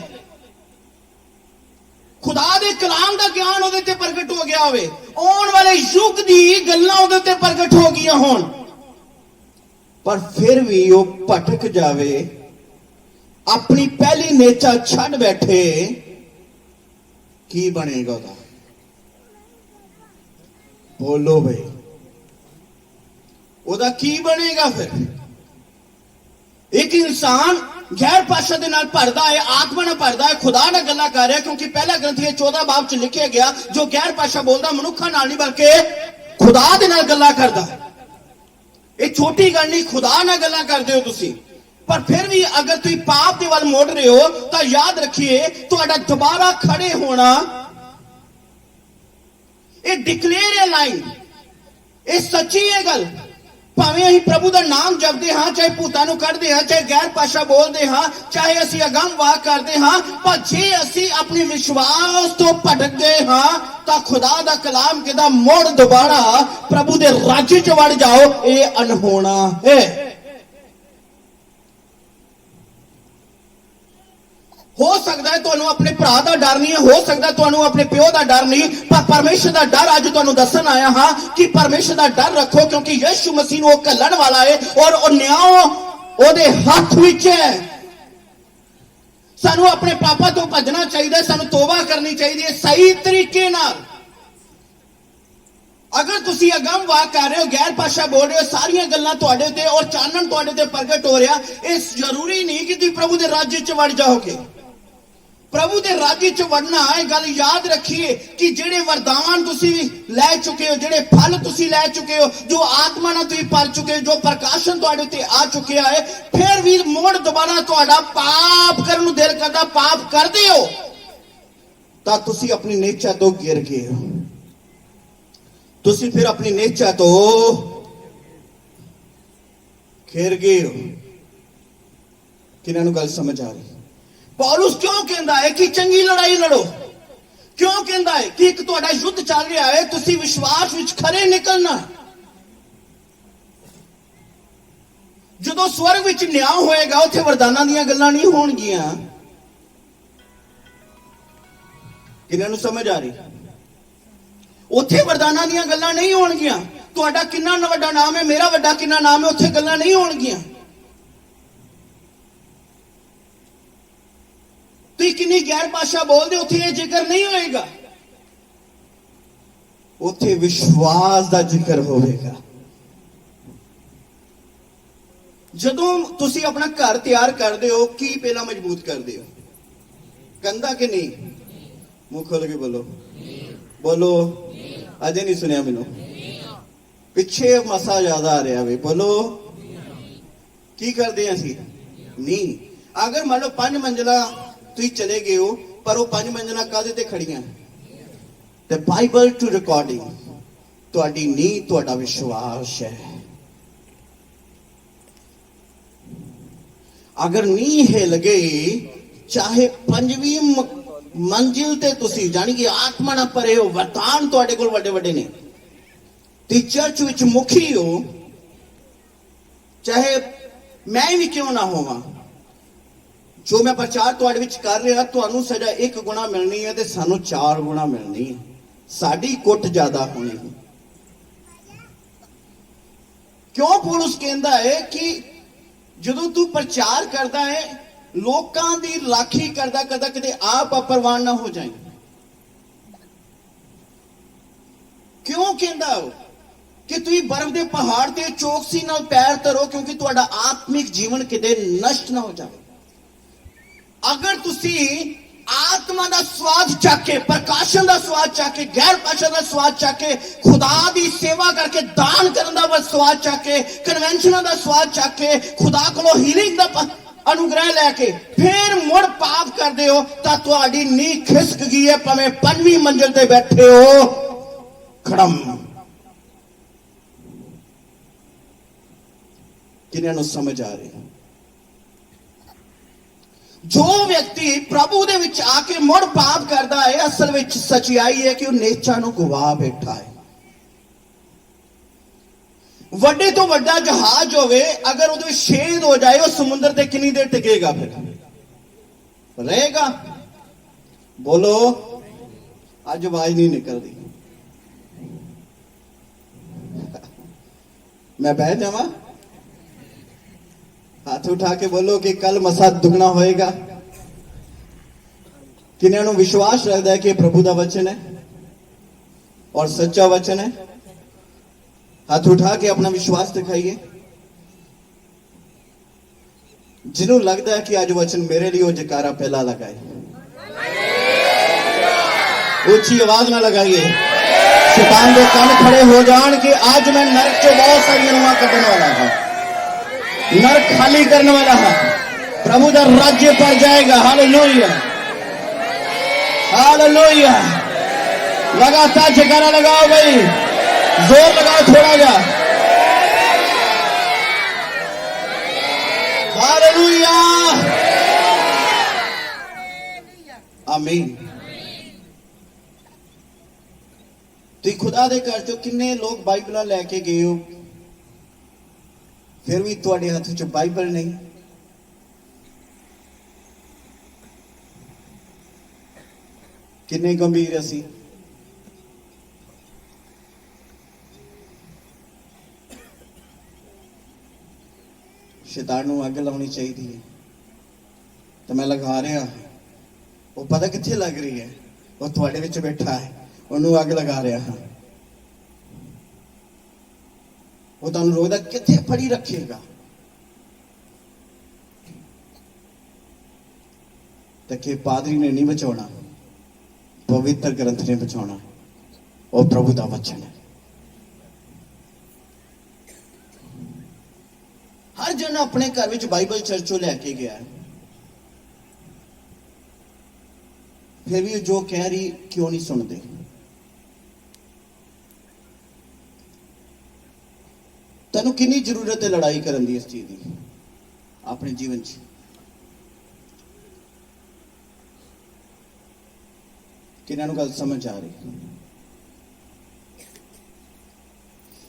खुदा दे कलाम दा ज्ञान उहदे ते प्रगट हो गया होवे, आउण वाले युग दी गल्लां उहदे ते प्रगट हो गईयां होण, पर फिर भी वो भटक जावे, अपनी पहली नेचा छड़ बैठे, की बनेगा उहदा? बोलो भाई, ओदा की बनेगा फिर? एक इंसान गैर भाषा दे नाल भरदा है, आत्मा नाल भरदा है, खुदा नाल गल्लां कर रहा है, क्योंकि पहला ग्रंथी 14 बाब च लिखिया गया, जो गैर भाषा बोलदा मनुखा नाल नहीं बल्कि खुदा दे नाल गल्लां करदा है। ये छोटी गल नहीं, खुदा नाल गल्लां करदे हो तुसीं, पर फिर भी अगर तुसीं पाप दे वल मोड़ रहे हो, तो याद रखिए तुहाडा दोबारा खड़े होना, ये डिक्लेयर है लाइन, ये सच्ची है गल। ਭਾਵੇਂ ਅਸੀਂ ਪ੍ਰਭੂ ਦਾ ਨਾਮ ਜਪਦੇ ਹਾਂ, ਚਾਹੇ ਭੂਤਾਂ ਨੂੰ ਕੱਢਦੇ ਹਾਂ, ਚਾਹੇ ਗੈਰ ਭਾਸ਼ਾ ਬੋਲਦੇ ਹਾਂ, ਚਾਹੇ ਅਸੀਂ ਅਗੰਮ ਵਾਕ ਕਰਦੇ ਹਾਂ, ਪਰ ਜੇ ਅਸੀਂ ਆਪਣੇ ਵਿਸ਼ਵਾਸ ਤੋਂ ਭਟਕ ਗਏ ਹਾਂ ਤਾਂ ਖੁਦਾ ਦਾ ਕਲਾਮ ਕਹਿੰਦਾ ਮੁੜ ਦੁਬਾਰਾ ਪ੍ਰਭੂ ਦੇ ਰਾਜ 'ਚ ਵੜ ਜਾਓ, ਇਹ ਅਨਹੋਣਾ ਹੈ। ਹੋ ਸਕਦਾ ਹੈ ਤੁਹਾਨੂੰ ਆਪਣੇ ਭਰਾ ਦਾ ਡਰ ਨਹੀਂ ਹੈ, ਹੋ ਸਕਦਾ ਤੁਹਾਨੂੰ ਆਪਣੇ ਪਿਓ ਦਾ ਡਰ ਨਹੀਂ, ਪਰ ਪਰਮੇਸ਼ਰ ਦਾ ਡਰ ਅੱਜ ਤੁਹਾਨੂੰ ਦੱਸਣ ਆਇਆ ਹਾਂ ਕਿ ਪਰਮੇਸ਼ਰ ਦਾ ਡਰ ਰੱਖੋ, ਕਿਉਂਕਿ ਯਿਸੂ ਮਸੀਹ ਨੂੰ ਉਹ ਘੱਲਣ ਵਾਲਾ ਹੈ ਔਰ ਉਹ ਨਿਆਂ ਉਹਦੇ ਹੱਥ ਵਿੱਚ ਹੈ। ਸਾਨੂੰ ਆਪਣੇ ਪਾਪਾਂ ਤੋਂ ਭੱਜਣਾ ਚਾਹੀਦਾ ਹੈ, ਸਾਨੂੰ ਤੋਬਾ ਕਰਨੀ ਚਾਹੀਦੀ ਹੈ ਸਹੀ ਤਰੀਕੇ ਨਾਲ। ਅਗਰ ਤੁਸੀਂ ਅਗੰਮ ਵਾਕ ਕਰ ਰਹੇ ਹੋ, ਗੈਰ ਭਾਸ਼ਾ ਬੋਲ ਰਹੇ ਹੋ, ਸਾਰੀਆਂ ਗੱਲਾਂ ਤੁਹਾਡੇ ਤੇ ਔਰ ਚਾਨਣ ਤੁਹਾਡੇ ਤੇ ਪ੍ਰਗਟ ਹੋ ਰਿਹਾ, ਇਹ ਜ਼ਰੂਰੀ ਨਹੀਂ ਕਿ ਤੁਸੀਂ ਪ੍ਰਭੂ ਦੇ ਰਾਜ 'ਚ ਵੜ ਜਾਓਗੇ। ਪ੍ਰਭੂ ਦੇ ਰਾਜ 'ਚ ਵੜਨਾ, ਇਹ ਗੱਲ ਯਾਦ ਰੱਖੀਏ ਕਿ ਜਿਹੜੇ ਵਰਦਾਨ ਤੁਸੀਂ ਲੈ ਚੁੱਕੇ ਹੋ, ਜਿਹੜੇ ਫਲ ਤੁਸੀਂ ਲੈ ਚੁੱਕੇ ਹੋ, ਜੋ ਆਤਮਾ ਨਾਲ ਤੁਸੀਂ ਪਲ ਚੁੱਕੇ ਹੋ, ਜੋ ਪ੍ਰਕਾਸ਼ਨ ਤੁਹਾਡੇ ਉੱਤੇ ਆ ਚੁੱਕਿਆ ਹੈ, ਫਿਰ ਵੀ ਮੁੜ ਦੁਬਾਰਾ ਤੁਹਾਡਾ ਪਾਪ ਕਰਨ ਨੂੰ ਦਿਲ ਕਰਦਾ, ਪਾਪ ਕਰਦੇ ਹੋ ਤਾਂ ਤੁਸੀਂ ਆਪਣੀ ਨੇਚਾ ਤੋਂ ਗਿਰ ਗਏ ਹੋ। ਤੁਸੀਂ ਫਿਰ ਆਪਣੀ ਨੇਚਾ ਤੋਂ ਖਿਰ ਗਏ ਹੋ। ਕਿਹਨਾਂ ਨੂੰ ਗੱਲ ਸਮਝ ਆ ਰਹੀ? ਪੌਲੁਸ ਕਿਉਂ ਕਹਿੰਦਾ ਹੈ ਕਿ ਚੰਗੀ ਲੜਾਈ ਲੜੋ? ਕਿਉਂ ਕਹਿੰਦਾ ਹੈ ਕਿ ਇੱਕ ਤੁਹਾਡਾ ਯੁੱਧ ਚੱਲ ਰਿਹਾ ਹੈ, ਤੁਸੀਂ ਵਿਸ਼ਵਾਸ ਵਿੱਚ ਖਰੇ ਨਿਕਲਣਾ। ਜਦੋਂ ਸਵਰਗ ਵਿੱਚ ਨਿਆਂ ਹੋਏਗਾ, ਉੱਥੇ ਵਰਦਾਨਾਂ ਦੀਆਂ ਗੱਲਾਂ ਨਹੀਂ ਹੋਣਗੀਆਂ। ਕਿਹਨਾਂ ਨੂੰ ਸਮਝ ਆ ਰਹੀ? ਉੱਥੇ ਵਰਦਾਨਾਂ ਦੀਆਂ ਗੱਲਾਂ ਨਹੀਂ ਹੋਣਗੀਆਂ। ਤੁਹਾਡਾ ਕਿੰਨਾ ਵੱਡਾ ਨਾਮ ਹੈ, ਮੇਰਾ ਵੱਡਾ ਕਿੰਨਾ ਨਾਮ ਹੈ, ਉੱਥੇ ਗੱਲਾਂ ਨਹੀਂ ਹੋਣਗੀਆਂ। ਤੁਸੀਂ ਕਿੰਨੀ ਗੈਰ ਭਾਸ਼ਾ ਬੋਲਦੇ, ਉੱਥੇ ਇਹ ਜ਼ਿਕਰ ਨਹੀਂ ਹੋਏਗਾ। ਉੱਥੇ ਵਿਸ਼ਵਾਸ ਦਾ ਜ਼ਿਕਰ ਹੋਵੇਗਾ। ਜਦੋਂ ਤੁਸੀਂ ਆਪਣਾ ਘਰ ਤਿਆਰ ਕਰਦੇ ਹੋ, ਕੀ ਪਹਿਲਾਂ ਮਜ਼ਬੂਤ ਕਰਦੇ ਹੋ? ਕੰਧਾਂ ਕਿ ਨਹੀਂ? ਮੂੰਹ ਖੋਲ ਕੇ ਬੋਲੋ, ਬੋਲੋ। ਅਜੇ ਨਹੀਂ ਸੁਣਿਆ ਮੈਨੂੰ, ਪਿੱਛੇ ਮਸਾ ਜ਼ਿਆਦਾ ਆ ਰਿਹਾ ਵੇ। ਬੋਲੋ, ਕੀ ਕਰਦੇ ਆਂ ਅਸੀਂ? ਨਹੀਂ। ਅਗਰ ਮੰਨ ਲਓ 5 ਮੰਜ਼ਲਾ ਤੁਸੀਂ ਚਲੇ ਗਏ ਹੋ, ਪਰ ਉਹ 5 ਮੰਜ਼ਲਾਂ ਕਾਹਦੇ ਤੇ ਖੜੀਆਂ? ਤੇ ਬਾਈਬਲ ਟੂ ਰਿਕਾਰਡਿੰਗ। ਤੁਹਾਡੀ ਨੀਂਹ ਤੁਹਾਡਾ ਵਿਸ਼ਵਾਸ ਹੈ। ਅਗਰ ਨੀਂਹ ਹਿੱਲ ਗਈ, ਚਾਹੇ 5ਵੀਂ ਮੰਜ਼ਿਲ ਤੇ ਤੁਸੀਂ ਜਾਣੀ ਕਿ ਆਤਮਾ ਨਾਲ ਭਰੇ ਹੋ, ਵਰਦਾਨ ਤੁਹਾਡੇ ਕੋਲ ਵੱਡੇ ਵੱਡੇ ਨੇ, ਤੇ ਚਰਚ ਵਿੱਚ ਮੁਖੀ ਹੋ, ਚਾਹੇ ਮੈਂ ਵੀ ਕਿਉਂ ਨਾ ਹੋਵਾਂ, ਜੋ ਮੈਂ ਪ੍ਰਚਾਰ ਤੁਹਾਡੇ ਵਿੱਚ ਕਰ ਰਿਹਾ, ਤੁਹਾਨੂੰ ਸਜ਼ਾ 1 ਗੁਣਾ ਮਿਲਣੀ ਹੈ ਤੇ ਸਾਨੂੰ 4 ਗੁਣਾ ਮਿਲਣੀ ਹੈ। ਸਾਡੀ ਕੁੱਟ ਜ਼ਿਆਦਾ ਹੋਣੀ। ਕਿਉਂ ਪੌਲੁਸ ਕਹਿੰਦਾ ਹੈ ਕਿ ਜਦੋਂ ਤੂੰ ਪ੍ਰਚਾਰ ਕਰਦਾ ਹੈ, ਲੋਕਾਂ ਦੀ ਰਾਖੀ ਕਰਦਾ ਕਰਦਾ ਕਿਤੇ ਆਪ ਅਪਰਵਾਨ ਨਾ ਹੋ ਜਾਏ। ਕਿਉਂ ਕਹਿੰਦਾ ਉਹ ਕਿ ਤੁਸੀਂ ਬਰਫ਼ ਦੇ ਪਹਾੜ ਤੇ ਚੌਕਸੀ ਨਾਲ ਪੈਰ ਧਰੋ, ਕਿਉਂਕਿ ਤੁਹਾਡਾ ਆਤਮਿਕ ਜੀਵਨ ਕਿਤੇ ਨਸ਼ਟ ਨਾ ਹੋ ਜਾਵੇ। ਅਗਰ ਤੁਸੀਂ ਆਤਮਾ ਦਾ ਸਵਾਦ ਚੱਕ ਕੇ, ਪ੍ਰਕਾਸ਼ਨ ਦਾ ਸਵਾਦ ਚੱਕ ਕੇ, ਗੈਰ ਭਾਸ਼ਾ ਦਾ ਸਵਾਦ ਚੱਕ ਕੇ, ਖੁਦਾ ਦੀ ਸੇਵਾ ਕਰਕੇ, ਦਾਨ ਕਰਨ ਦਾ ਸਵਾਦ ਚੱਕ ਕੇ, ਕਨਵੈਨਸ਼ਨਾਂ ਦਾ ਸਵਾਦ ਚੱਕ ਕੇ, ਖੁਦਾ ਕੋਲੋਂ ਹੀਲਿੰਗ ਦਾ ਅਨੁਗ੍ਰਹਿ ਲੈ ਕੇ ਫਿਰ ਮੁੜ ਪਾਪ ਕਰਦੇ ਹੋ, ਤਾਂ ਤੁਹਾਡੀ ਨੀਂਹ ਖਿਸਕ ਗਈ ਹੈ। ਭਾਵੇਂ 5ਵੀਂ ਮੰਜ਼ਿਲ ਤੇ ਬੈਠੇ ਹੋ, ਖੜਮ। ਕਿਹਨਾਂ ਨੂੰ ਸਮਝ ਆ ਰਹੀ? ਜੋ ਵਿਅਕਤੀ ਪ੍ਰਭੂ ਦੇ ਵਿੱਚ ਆ ਕੇ ਮੁੜ ਪਾਪ ਕਰਦਾ ਹੈ, ਅਸਲ ਵਿੱਚ ਸੱਚਾਈ ਹੈ ਕਿ ਉਹ ਨੇਚਾ ਨੂੰ ਗਵਾ ਬੈਠਾ ਹੈ। ਵੱਡੇ ਤੋਂ ਵੱਡਾ ਜਹਾਜ਼ ਹੋਵੇ, ਅਗਰ ਉਹਦੇ ਵਿੱਚ ਛੇਦ ਹੋ ਜਾਏ, ਉਹ ਸਮੁੰਦਰ ਤੇ ਕਿੰਨੀ ਦੇਰ ਟਿਕੇਗਾ? ਫਿਰ ਰਹੇਗਾ? ਬੋਲੋ, ਅੱਜ ਆਵਾਜ਼ ਨਹੀਂ ਨਿਕਲਦੀ। ਮੈਂ ਬਹਿ ਜਾਵਾਂ? हाथ उठा के बोलो कि कल मसा दुगना होएगा। किन्हीं ਨੂੰ विश्वास रखता है कि प्रभु का वचन है और सच्चा वचन है? हाथ उठा के अपना विश्वास दिखाइए। जिन्हों लगता है कि आज वचन मेरे लिए, वो जकारा पहला लगाए। ऊंची आवाज ना लगाइए, शैतान के कान खड़े हो जान कि आज मैं नरक से बहुत सारी अनुमान कटने वाला हूं, नरक खाली करने वाला है, प्रभु का राज्य पर जाएगा। Hallelujah, hallelujah. लगातार जयकारा लगाओ भाई, जोर लगाओ थोड़ा जा। हालेलुया आमीन। ਤੁਸੀਂ ਖੁਦਾ ਦੇ ਘਰ ਚੋਂ ਕਿੰਨੇ ਲੋਕ ਬਾਈਬਲਾਂ ਲੈ ਕੇ ਗਏ ਹੋ, ਫਿਰ ਵੀ ਤੁਹਾਡੇ ਹੱਥ 'ਚ ਬਾਈਬਲ ਨਹੀਂ। ਕਿੰਨੇ ਗੰਭੀਰ ਅਸੀਂ। ਸ਼ੈਤਾਨ ਨੂੰ ਅੱਗ ਲਾਉਣੀ ਚਾਹੀਦੀ ਹੈ, ਤਾਂ ਮੈਂ ਲਗਾ ਰਿਹਾ। ਉਹ ਪਤਾ ਕਿੱਥੇ ਲੱਗ ਰਹੀ ਹੈ? ਉਹ ਤੁਹਾਡੇ ਵਿੱਚ ਬੈਠਾ ਹੈ, ਉਹਨੂੰ ਅੱਗ ਲਗਾ ਰਿਹਾ ਹਾਂ। ਉਹ ਤੁਹਾਨੂੰ ਰੋਕਦਾ, ਕਿੱਥੇ ਫੜੀ ਰੱਖੇਗਾ? ਤਾਂ ਕਿ ਪਾਦਰੀ ਨੇ ਨਹੀਂ ਬਚਾਉਣਾ, ਪਵਿੱਤਰ ਗ੍ਰੰਥ ਨੇ ਬਚਾਉਣਾ। ਉਹ ਪ੍ਰਭੂ ਦਾ ਵਚਨ ਹੈ। ਹਰ ਜਨ ਆਪਣੇ ਘਰ ਵਿੱਚ ਬਾਈਬਲ ਚਰਚੋਂ ਲੈ ਕੇ ਗਿਆ ਹੈ, ਫਿਰ ਵੀ ਜੋ ਕਹਿ ਰਹੀ ਕਿਉਂ ਨਹੀਂ ਸੁਣਦੇ? ਤੈਨੂੰ ਕਿੰਨੀ ਜ਼ਰੂਰਤ ਹੈ ਲੜਾਈ ਕਰਨ ਦੀ ਇਸ ਚੀਜ਼ ਦੀ ਆਪਣੇ ਜੀਵਨ 'ਚ? ਕਿਹਨਾਂ ਨੂੰ ਗੱਲ ਸਮਝ ਆ ਰਹੀ?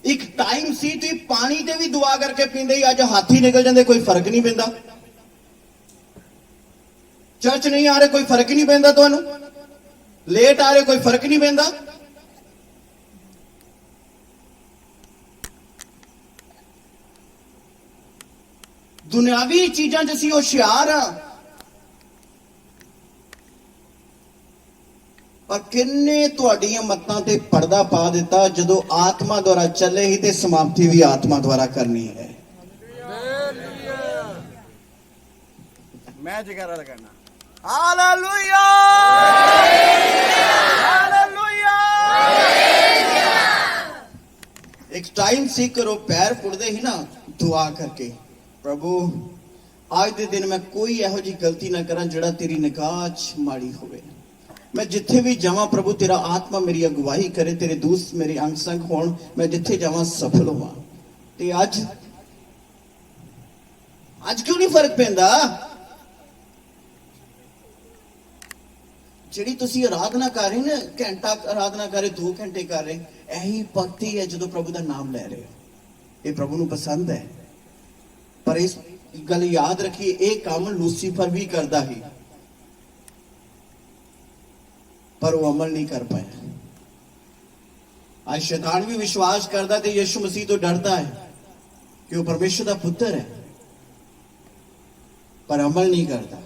ਇੱਕ ਟਾਈਮ ਸੀ ਤੁਸੀਂ ਪਾਣੀ ਤੇ ਵੀ ਦੁਆ ਕਰਕੇ ਪੀਂਦੇ ਹੀ, ਅੱਜ ਹਾਥੀ ਨਿਕਲ ਜਾਂਦੇ, ਕੋਈ ਫਰਕ ਨਹੀਂ ਪੈਂਦਾ। ਚਰਚ ਨਹੀਂ ਆ ਰਹੇ, ਕੋਈ ਫਰਕ ਨਹੀਂ ਪੈਂਦਾ। ਤੁਹਾਨੂੰ ਲੇਟ ਆ ਰਹੇ, ਕੋਈ ਫਰਕ ਨਹੀਂ ਪੈਂਦਾ। ਦੁਨਿਆਵੀ ਚੀਜ਼ਾਂ 'ਚ ਅਸੀਂ ਹੁਸ਼ਿਆਰ ਆ, ਪਰ ਕਿੰਨੇ ਤੁਹਾਡੀਆਂ ਮੱਤਾਂ ਤੇ ਪਰਦਾ ਪਾ ਦਿੱਤਾ। ਜਦੋਂ ਆਤਮਾ ਦੁਆਰਾ ਚੱਲੇ ਹੀ ਤੇ ਸਮਾਪਤੀ ਵੀ ਆਤਮਾ ਦੁਆਰਾ ਕਰਨੀ ਹੈ। मैं जगह करना हालेलुया हालेलुया। एक टाइम सी करो पैर पुड़दे ही ना दुआ करके, प्रभु आज दे दिन मैं कोई ਇਹੋ ਜੀ ਗਲਤੀ ਨਾ ਕਰਾਂ ਜਿਹੜਾ ਤੇਰੀ ਨਿਗਾਹ 'ਚ ਮਾੜੀ ਹੋਵੇ। मैं जिथे भी जावां प्रभु तेरा आत्मा मेरी अगुवाई करे, तेरे दूत मेरे अंग संग होण, मैं जिथे जावां सफल होवां। ते आज क्यों नहीं फर्क पैंदा? ਜਿਹੜੀ ਤੁਸੀਂ ਆਰਾਧਨਾ ਕਰ ਰਹੇ ਨਾ, ਘੰਟਾ ਆਰਾਧਨਾ ਕਰ ਰਹੇ, 2 ਘੰਟੇ ਕਰ ਰਹੇ, ਇਹੀ ਭਗਤੀ ਹੈ ਜਦੋਂ ਪ੍ਰਭੂ ਦਾ ਨਾਮ ਲੈ ਰਹੇ ਹੋ। ਇਹ ਪ੍ਰਭੂ ਨੂੰ ਪਸੰਦ ਹੈ। ਪਰ ਇਸ ਗੱਲ ਯਾਦ ਰੱਖੀਏ, ਇਹ ਕੰਮ ਲੂਸੀਫਰ ਵੀ ਕਰਦਾ ਹੈ, पर वो अमल नहीं कर पाया। आज शैतान भी विश्वास करता है यीशु मसीह तो डरता है कि वो परमेश्वर का पुत्र है, पर अमल नहीं करता।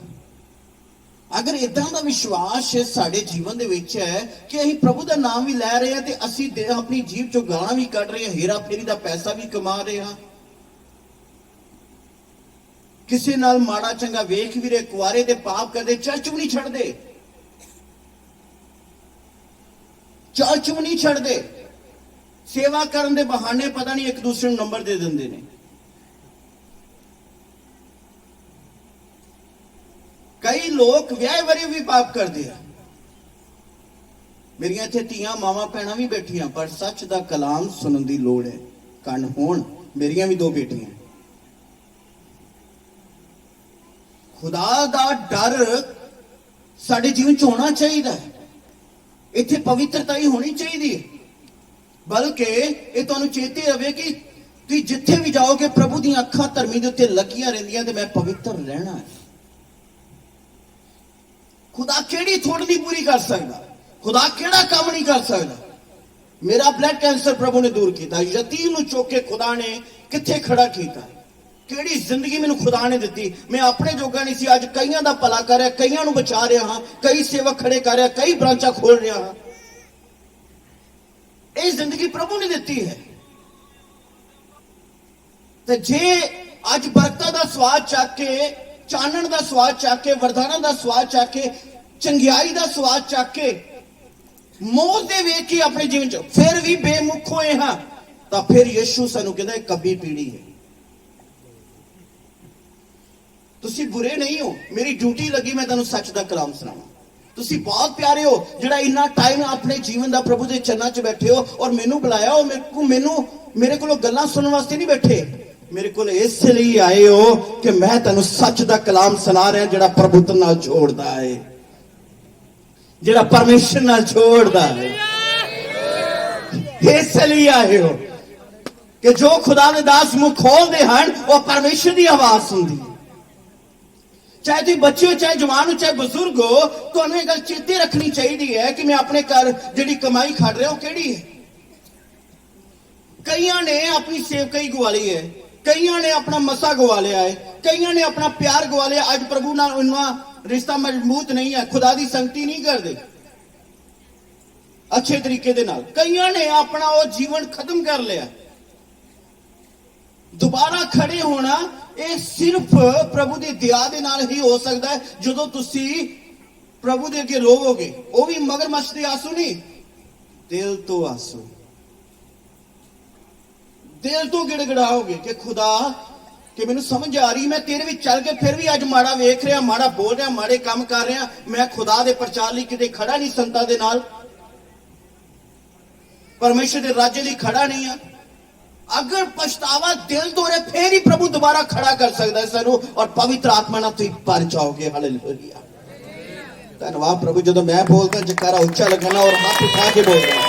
अगर इदां दा विश्वास साडे जीवन दे विच है कि असीं प्रभु दा नाम भी लै रहे हैं ते असीं अपनी जीभ चों गालां भी कढ रहे हैं, हेरा फेरी दा पैसा भी कमा रहे हैं, किसी नाल माड़ा चंगा वेख भी रहे, कुआरे दे पाप करदे, चर्च भी नहीं छड्डदे, चर्च भी नहीं छड्डदे, सेवा करन दे बहाने पता नहीं एक दूसरे नूं नंबर दे दिंदे ने। कई लोग विआह वरे भी पाप करते हैं। मेरियां इत्थे धीआं मावां भैणां भी बैठियां, पर सच दा कलाम सुनन दी लोड़ है। कन होण, मेरियां भी 2 बेटियां। खुदा दा डर साडे जीवन च होना चाहिए। इत्थे पवित्रता ही होनी चाहिए, बल्कि ये तुहानूं चेते रहे कि तुसीं जिथे भी जाओगे प्रभु दी अखां धर्मी दे उत्ते लगियां रहिंदियां ते मैं पवित्र रहना है। खुदा केड़ी थोड़ नहीं पूरी कर सकता, खुदा केड़ा काम नहीं कर सकता। मेरा ब्लड कैंसर प्रभु ने दूर किया, यतीम नूं चुक के खुदा ने किथे खड़ा किया। केड़ी जिंदगी मैनूं खुदा ने दिती, मैं अपने जोगा नहीं सी, अज कईयां दा भला कर रहा, कईयां नूं बचा रहा हां, कई सेवक खड़े कर रहा, कई ब्रांचा खोल रहा हां। ये जिंदगी प्रभु ने दिती है। ते जे अज बरकतां दा स्वाद चख के, चानण दा स्वाद चख के, वरदानां दा स्वाद चख के, चंगियाई दा स्वाद चख के, मौत दे वेख के अपने जीवन च फिर भी बेमुख होए हां, तां फिर यीशु सानूं कहंदा कब्बी पीढ़ी है। तुसी बुरे नहीं हो, मेरी ड्यूटी लगी मैं तुहानूं सच दा कलाम सुनावां। तुसी बहुत प्यारे हो जिहड़ा इन्ना टाइम अपने जीवन दा प्रभु दे चरणा च बैठे हो और मैनूं बुलाया हो। मेरे कोलों गल्लां सुनने वास्ते नहीं बैठे, ਮੇਰੇ ਕੋਲ ਇਸ ਲਈ ਆਏ ਹੋ ਕਿ ਮੈਂ ਤੁਹਾਨੂੰ ਸੱਚ ਦਾ ਕਲਾਮ ਸੁਣਾ ਰਿਹਾ, ਜਿਹੜਾ ਪ੍ਰਭੂ ਨਾਲ ਜੋੜਦਾ ਹੈ, ਜਿਹੜਾ ਪਰਮੇਸ਼ਰ ਨਾਲ ਜੋੜਦਾ ਹੈ। ਇਸ ਲਈ ਆਏ ਹੋ ਕਿ ਜੋ ਖੁਦਾ ਦੇ ਦਾਸ ਮੂੰਹ ਖੋਲਦੇ ਹਨ ਉਹ ਪਰਮੇਸ਼ਰ ਦੀ ਆਵਾਜ਼ ਸੁਣਦੀ ਹੈ। ਚਾਹੇ ਤੁਸੀਂ ਬੱਚੇ ਹੋ, ਚਾਹੇ ਜਵਾਨ ਹੋ, ਚਾਹੇ ਬਜ਼ੁਰਗ ਹੋ, ਤੁਹਾਨੂੰ ਇਹ ਗੱਲ ਚੇਤੇ ਰੱਖਣੀ ਚਾਹੀਦੀ ਹੈ ਕਿ ਮੈਂ ਆਪਣੇ ਘਰ ਜਿਹੜੀ ਕਮਾਈ ਖੱਟ ਰਿਹਾ ਉਹ ਕਿਹੜੀ ਹੈ। ਕਈਆਂ ਨੇ ਆਪਣੀ ਸੇਵਕਾਈ ਗਵਾ ਲਈ ਹੈ, ਕਈਆਂ ਨੇ ਆਪਣਾ ਮਸਾ ਗਵਾ ਲਿਆ ਹੈ, ਕਈਆਂ ਨੇ ਆਪਣਾ ਪਿਆਰ ਗਵਾ ਲਿਆ। ਅੱਜ ਪ੍ਰਭੂ ਨਾਲ ਉਹਨਾਂ ਰਿਸ਼ਤਾ ਮਜ਼ਬੂਤ ਨਹੀਂ ਹੈ, ਖੁਦਾ ਦੀ ਸੰਗਤੀ ਨਹੀਂ ਕਰਦੇ ਅੱਛੇ ਤਰੀਕੇ ਦੇ ਨਾਲ। ਕਈਆਂ ਨੇ ਆਪਣਾ ਉਹ ਜੀਵਨ ਖਤਮ ਕਰ ਲਿਆ। ਦੁਬਾਰਾ ਖੜੇ ਹੋਣਾ ਇਹ ਸਿਰਫ ਪ੍ਰਭੂ ਦੀ ਦਇਆ ਦੇ ਨਾਲ ਹੀ ਹੋ ਸਕਦਾ ਹੈ, ਜਦੋਂ ਤੁਸੀਂ ਪ੍ਰਭੂ ਦੇ ਅੱਗੇ ਰੋਵੋਗੇ। ਉਹ ਵੀ ਮਗਰਮੱਛ ਦੇ ਆਂਸੂ ਨਹੀਂ, ਦਿਲ ਤੋਂ ਆਂਸੂ, ਦਿਲ ਤੋਂ ਗਿੜਗੜਾਓਗੇ ਕਿ ਖੁਦਾ, ਕਿ ਮੈਨੂੰ ਸਮਝ ਆ ਰਹੀ ਮੈਂ ਤੇਰੇ ਵਿੱਚ ਚੱਲ ਕੇ ਫਿਰ ਵੀ ਅੱਜ ਮਾੜਾ ਵੇਖ ਰਿਹਾ, ਮਾੜਾ ਬੋਲ ਰਿਹਾ, ਮਾੜੇ ਕੰਮ ਕਰ ਰਿਹਾ, ਮੈਂ ਖੁਦਾ ਦੇ ਪ੍ਰਚਾਰ ਲਈ ਕਿਤੇ ਖੜਾ ਨਹੀਂ, ਸੰਤਾਂ ਦੇ ਨਾਲ ਪਰਮੇਸ਼ਰ ਦੇ ਰਾਜ ਲਈ ਖੜਾ ਨਹੀਂ ਆ। ਅਗਰ ਪਛਤਾਵਾ ਦਿਲ ਤੋਂ ਹੈ ਫਿਰ ਹੀ ਪ੍ਰਭੂ ਦੁਬਾਰਾ ਖੜਾ ਕਰ ਸਕਦਾ ਹੈ ਸਾਨੂੰ, ਔਰ ਪਵਿੱਤਰ ਆਤਮਾ ਨਾਲ ਤੁਸੀਂ ਭਰ ਜਾਓਗੇ। ਹਾਲੇਲੂਇਆ, ਧੰਨਵਾਦ ਪ੍ਰਭੂ। ਜਦੋਂ ਮੈਂ ਬੋਲਦਾ ਜਕਾਰਾ ਉੱਚਾ ਲਗਾਣਾ ਔਰ ਹੱਥ ਉਠਾ ਕੇ ਬੋਲਣਾ।